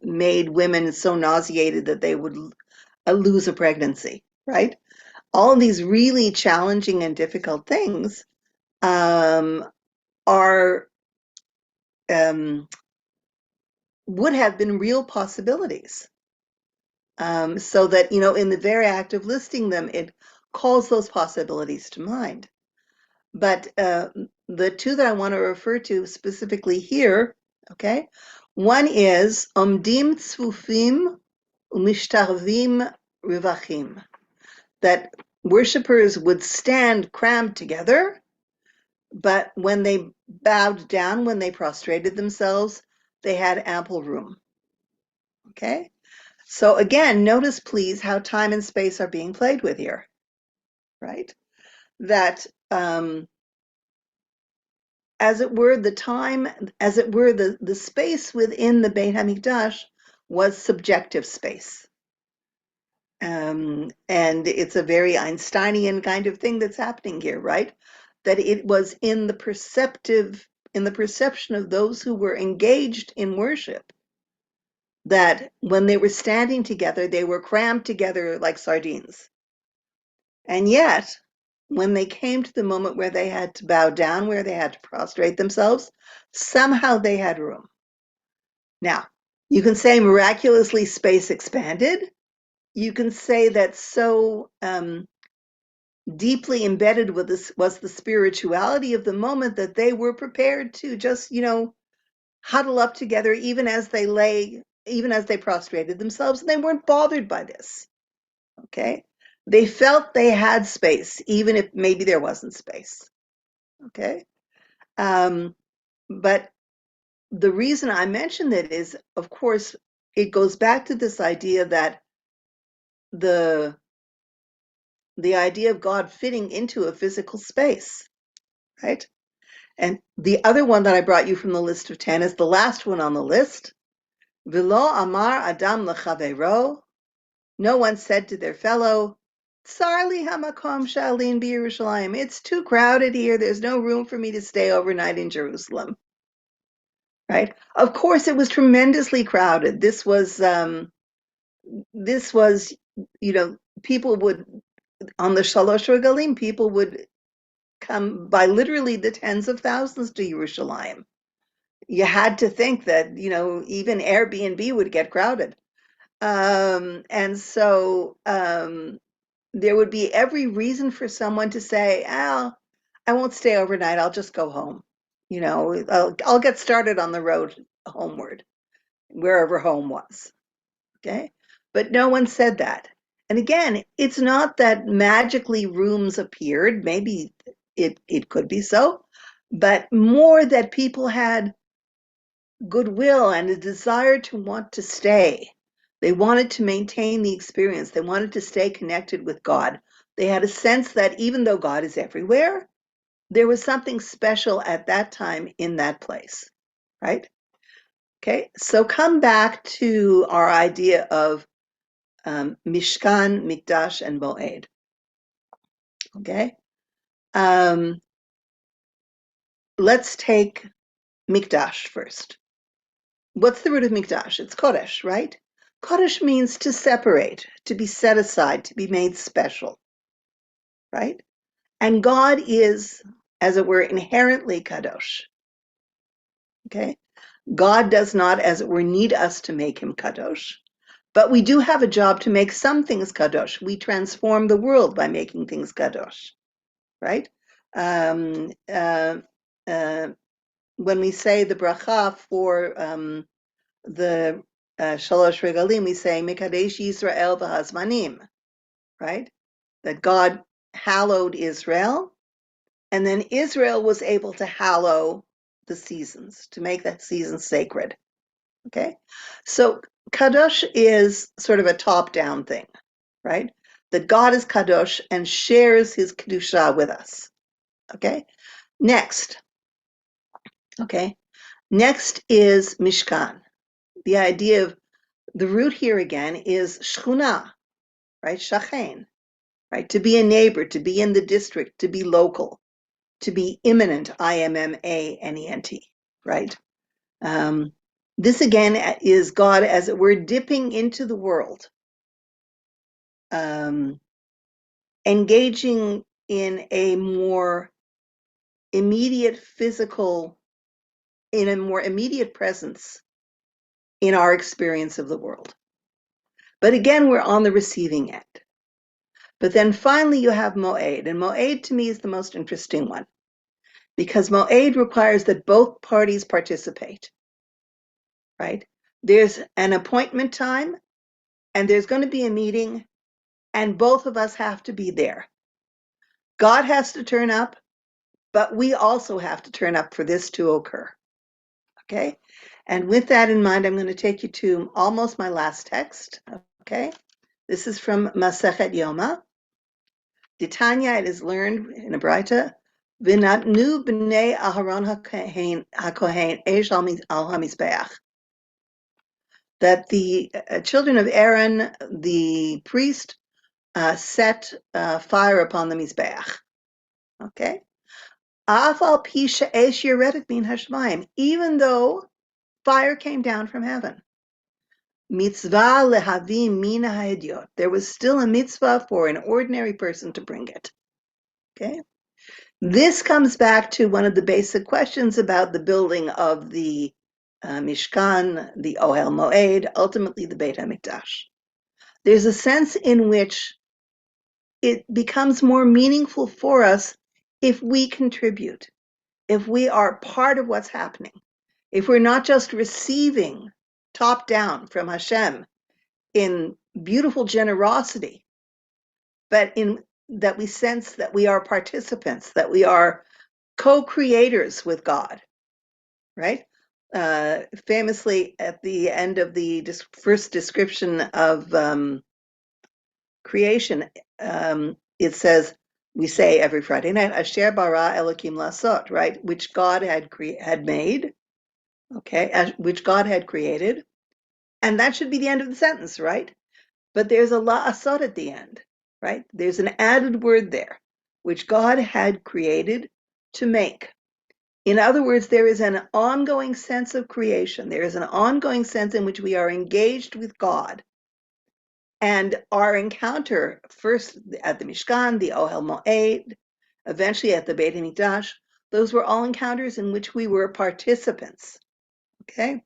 made women so nauseated that they would lose a pregnancy, right? All of these really challenging and difficult things are would have been real possibilities. So that, in the very act of listing them, it calls those possibilities to mind. But the two that I want to refer to specifically here, okay, one is Omdim Tzfufim Umishtarvim Rivachim, that worshipers would stand crammed together, but when they bowed down, when they prostrated themselves, they had ample room. Okay? So again, notice please how time and space are being played with here, right? That as it were, the time, as it were, the space within the Beit HaMikdash was subjective space. And it's a very Einsteinian kind of thing that's happening here, right? That it was in the perception of those who were engaged in worship, that when they were standing together, they were crammed together like sardines. And yet, when they came to the moment where they had to bow down, where they had to prostrate themselves, somehow they had room. Now, you can say miraculously space expanded. You can say that so deeply embedded with this was the spirituality of the moment that they were prepared to just, huddle up together even as they prostrated themselves, and they weren't bothered by this. Okay? They felt they had space, even if maybe there wasn't space. Okay? But the reason I mention that is, of course, it goes back to this idea that the idea of God fitting into a physical space, right? And the other one that I brought you from the list of 10 is the last one on the list. V'lo amar adam lechavero. No one said to their fellow, Tsarli hamakom shalin b'Yerushalayim. It's too crowded here. There's no room for me to stay overnight in Jerusalem. Right? Of course, it was tremendously crowded. This was, people would, on the Shalosh Regalim, people would come by literally the tens of thousands to Yerushalayim. You had to think that, even Airbnb would get crowded. And so there would be every reason for someone to say, I won't stay overnight. I'll just go home. I'll get started on the road homeward, wherever home was. Okay. But no one said that. And again, it's not that magically rooms appeared. Maybe it could be so, but more that people had goodwill and a desire to want to stay. They wanted to maintain the experience. They wanted to stay connected with God. They had a sense that even though God is everywhere, there was something special at that time in that place, right? Okay, so come back to our idea of Mishkan, Mikdash, and Moed. Okay, let's take Mikdash first. What's the root of Mikdash? It's Kodesh, right? Kodesh means to separate, to be set aside, to be made special, right? And God is, as it were, inherently Kadosh. Okay? God does not, as it were, need us to make him Kadosh. But we do have a job to make some things Kadosh. We transform the world by making things Kadosh, right? When we say the bracha for the Shalosh Regalim, we say Mikadesh Yisrael v'Hazmanim, right? That God hallowed Israel, and then Israel was able to hallow the seasons, to make that season sacred. Okay, so Kadosh is sort of a top-down thing, right? That God is Kadosh and shares his Kedusha with us. Okay, next is Mishkan. The idea of the root here again is Shchuna, right? Shachen, right? To be a neighbor, to be in the district, to be local, to be immanent, I-M-M-A-N-E-N-T, right? This again is God, as it were, dipping into the world, engaging in a more immediate presence in our experience of the world. But again, we're on the receiving end. But then finally you have Moed, and Moed to me is the most interesting one, because Moed requires that both parties participate, right? There's an appointment time, and there's going to be a meeting, and both of us have to be there. God has to turn up, but we also have to turn up for this to occur. Okay? And with that in mind, I'm going to take you to almost my last text. Okay? This is from Masechet Yoma. Tanya, it is learned in a Braita, V'natnu b'nei Aharon hakohen esh al hamizbeach. That the children of Aaron, the priest, set fire upon the mizbeach. Okay? Afal pi she'esh yeredet min hashmayim, even though fire came down from heaven. Mitzvah lehavi mina ha'edyot. There was still a mitzvah for an ordinary person to bring it. Okay? This comes back to one of the basic questions about the building of the Mishkan, the Ohel Moed, ultimately the Beit HaMikdash. There's a sense in which it becomes more meaningful for us if we contribute, if we are part of what's happening, if we're not just receiving top down from Hashem in beautiful generosity, but in that we sense that we are participants, that we are co-creators with God, right? Famously, at the end of the first description of creation, it says, we say every Friday night, Asher bara Elokim lasot, right? Which God had made, okay, which God had created, and that should be the end of the sentence, right? But there's a la'asot at the end, right? There's an added word there, which God had created to make. In other words, there is an ongoing sense of creation. There is an ongoing sense in which we are engaged with God. And our encounter, first at the Mishkan, the Ohel Moed, eventually at the Beit HaMikdash, those were all encounters in which we were participants. Okay?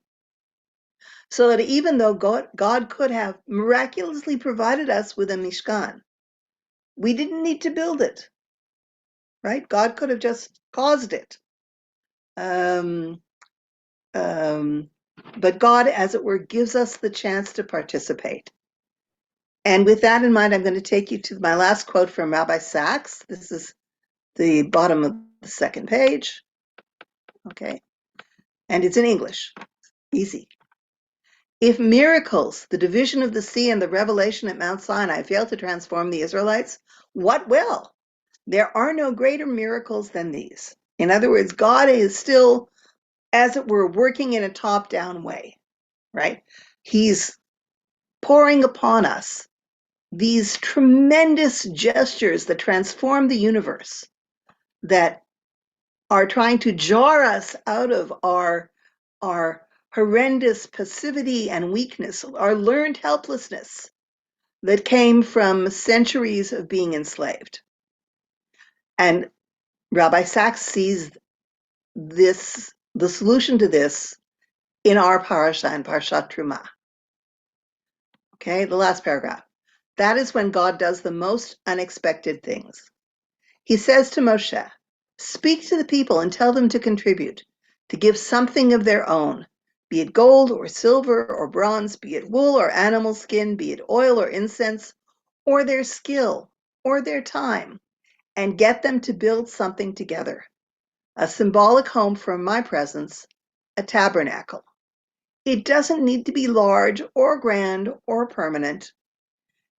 So that even though God could have miraculously provided us with a Mishkan, we didn't need to build it, right? God could have just caused it. But God, as it were, gives us the chance to participate. And with that in mind, I'm going to take you to my last quote from Rabbi Sachs. This is the bottom of the second page. Okay. And it's in English. Easy. If miracles, the division of the sea and the revelation at Mount Sinai, fail to transform the Israelites, what will? There are no greater miracles than these. In other words, God is still, as it were, working in a top-down way, right? He's pouring upon us these tremendous gestures that transform the universe, that are trying to jar us out of our horrendous passivity and weakness, our learned helplessness that came from centuries of being enslaved. And Rabbi Sachs sees this, the solution to this, in our parasha, in Parshat Terumah. Okay, the last paragraph. That is when God does the most unexpected things. He says to Moshe, speak to the people and tell them to contribute, to give something of their own, be it gold or silver or bronze, be it wool or animal skin, be it oil or incense, or their skill or their time, and get them to build something together, a symbolic home from my presence, a tabernacle. It doesn't need to be large or grand or permanent.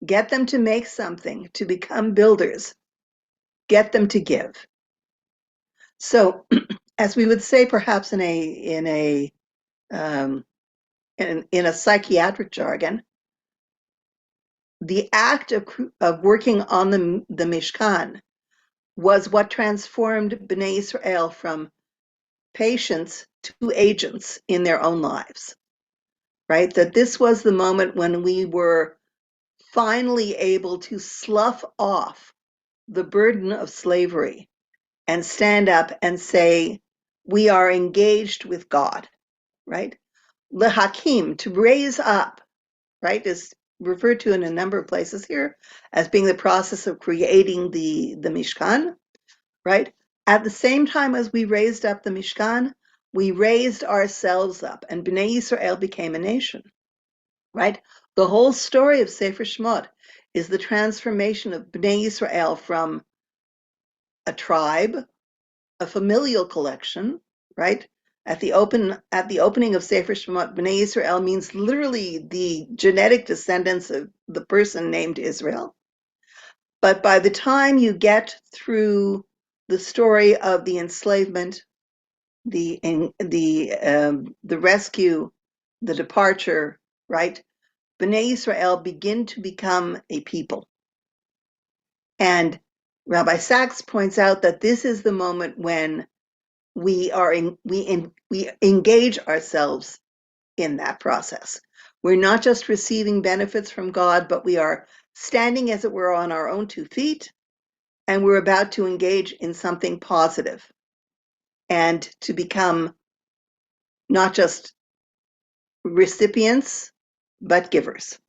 Get them to make something, to become builders. Get them to give. So, as we would say, perhaps in a psychiatric jargon, the act of working on the Mishkan was what transformed Bnei Israel from patients to agents in their own lives, right? That this was the moment when we were finally able to slough off the burden of slavery and stand up and say, we are engaged with God, right? Lehakim, to raise up, right, is referred to in a number of places here as being the process of creating the Mishkan, right? At the same time as we raised up the Mishkan, we raised ourselves up, and Bnei Israel became a nation, right? The whole story of Sefer Shemot is the transformation of Bnei Israel from a tribe, a familial collection, right? At the opening of Sefer Shemot, Bnei Israel means literally the genetic descendants of the person named Israel. But by the time you get through the story of the enslavement, the rescue, the departure, right? Bnei Israel begin to become a people. And Rabbi Sachs points out that this is the moment when we engage ourselves in that process. We're not just receiving benefits from God, but we are standing, as it were, on our own 2 feet, and we're about to engage in something positive and to become not just recipients, but givers.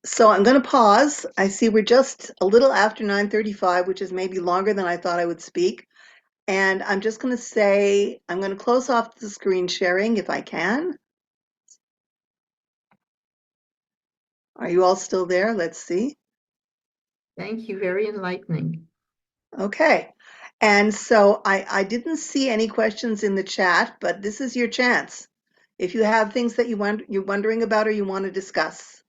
So I'm going to pause. I see we're just a little after 9:35, which is maybe longer than I thought I would speak. And I'm just going to say, I'm going to close off the screen sharing if I can. Are you all still there? Let's see. Thank you, very enlightening. Okay. And so I didn't see any questions in the chat, but this is your chance. If you have things that you're wondering about or you want to discuss.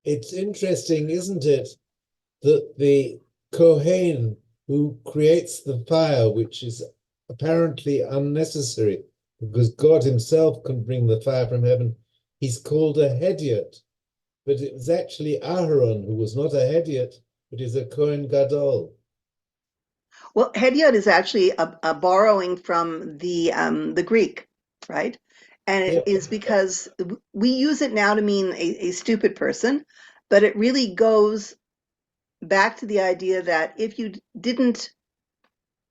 It's interesting, isn't it, that the Kohen who creates the fire, which is apparently unnecessary because God himself can bring the fire from heaven, he's called a Hediot. but it was actually Aharon who was not a Hediot, but is a Kohen Gadol. Well, Hediot is actually a borrowing from the Greek, right? And it Yeah. is because we use it now to mean a stupid person, but it really goes back to the idea that if you didn't,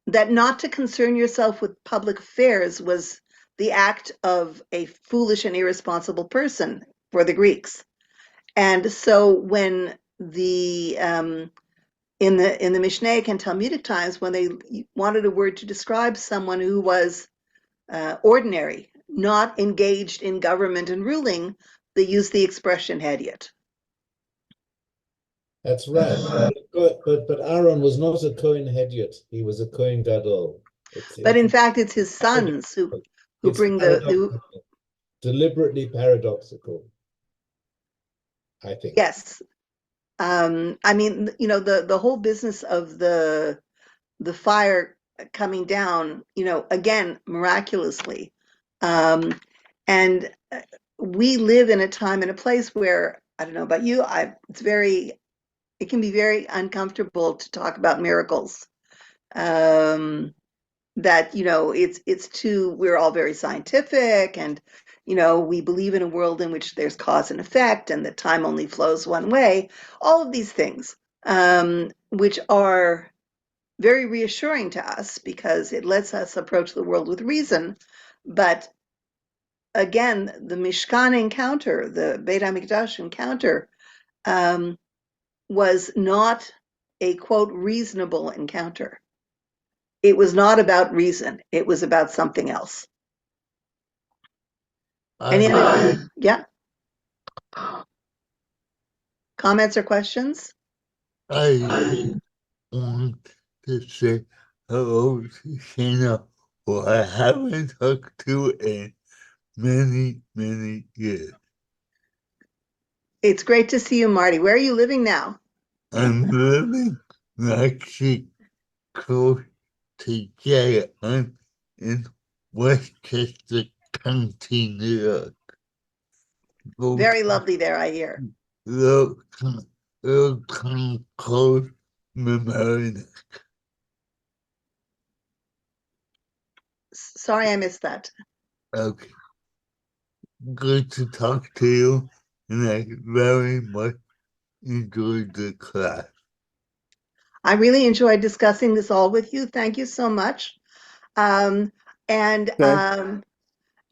that not to concern yourself with public affairs was the act of a foolish and irresponsible person for the Greeks. And so when the in the Mishnaic and Talmudic times, when they wanted a word to describe someone who was ordinary, not engaged in government and ruling, they used the expression hediot. That's right. But Aaron was not a Kohen Hediot. He was a Kohen Gadol. But in fact, it's his sons who it's bring paradoxical, deliberately paradoxical, I think. yes. I mean, you know, the whole business of the fire coming down, you know, again, miraculously. And we live in a time and a place where, I don't know about you, it can be very uncomfortable to talk about miracles. That, you know, we're all very scientific, and, you know, we believe in a world in which there's cause and effect and that time only flows one way. All of these things, which are very reassuring to us because it lets us approach the world with reason. But again, the Mishkan encounter, the Beit HaMikdash encounter, was not a quote reasonable encounter. It was not about reason. It was about something else. Any other, yeah, comments or questions? I want to say hello to Shayna, who I haven't talked to in many, many years. It's great to see you, Marty. Where are you living now? I'm living actually close to Japan in Westchester County, New York. Very lovely there, I hear. Little close memory. Sorry, I missed that. Okay. Good to talk to you, and I very much enjoyed the class. I really enjoyed discussing this all with you. Thank you so much. Um, and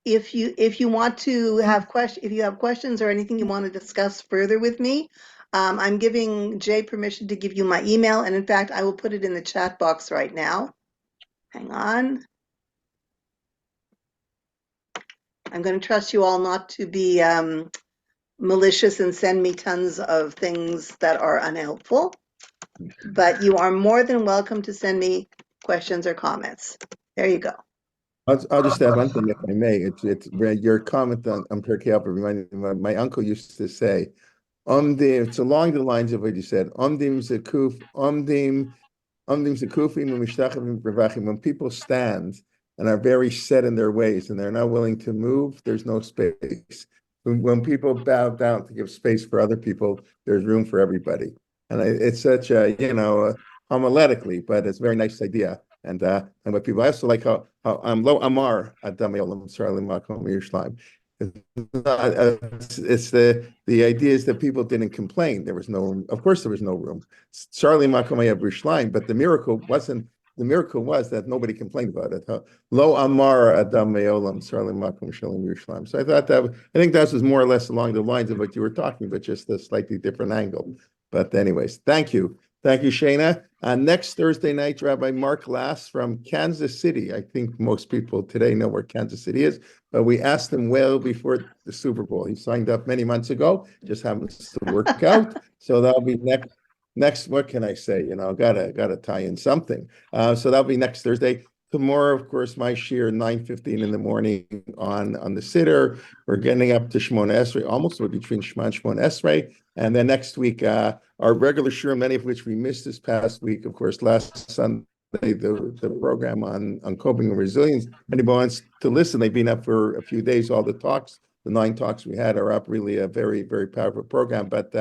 if you want to have if you have questions or anything you want to discuss further with me, I'm giving Jay permission to give you my email, and in fact, I will put it in the chat box right now. Hang on. I'm going to trust you all not to be malicious and send me tons of things that are unhelpful, but you are more than welcome to send me questions or comments. There you go. I'll just add one thing, if I may. It's your comment on Pirkei Avot reminded me. My uncle used to say, it's along the lines of what you said. When people stand and are very set in their ways and they're not willing to move, there's no space. When people bow down to give space for other people, there's room for everybody. And it's such a, homiletically, but it's a very nice idea. And what people, I also like how lo amar adam olam Israelim makom Yerushalayim. It's the idea is that people didn't complain. There was no room. Of course, there was no room. Charlie makom Yerushalayim, but the miracle wasn't. The miracle was that nobody complained about it. Lo amar adam olam Israelim makom Yerushalayim. So I think that was more or less along the lines of what you were talking, but just a slightly different angle. But anyways, thank you. Thank you, Shayna. Next Thursday night, Rabbi Mark Lass from Kansas City. I think most people today know where Kansas City is, but we asked him well before the Super Bowl. He signed up many months ago, just happens to work out. So that'll be next. What can I say? Gotta tie in something. So that'll be next Thursday. Tomorrow, of course, my shiur 9:15 in the morning on the Siddur. We're getting up to Shmona Esrei, almost between Shema and Shmona Esrei. And then next week, our regular shiur, many of which we missed this past week, of course, last Sunday, the program on coping and resilience. Anybody wants to listen, they've been up for a few days, all the talks the 9 talks we had are up. Really a very, very powerful program. But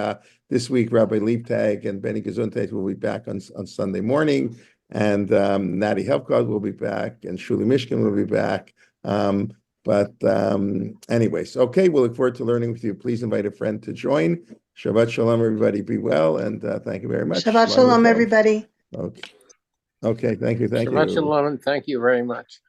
this week, Rabbi Liebtag and Benny Gesundheit will be back on Sunday morning, and Natty Helfgott will be back, and Shuli Mishkin will be back. Anyways, okay, we'll look forward to learning with you. Please invite a friend to join. Shabbat Shalom, everybody. Be well, and thank you very much. Shabbat Shalom, everybody. Okay. Okay, thank you. Shabbat shalom, and thank you very much.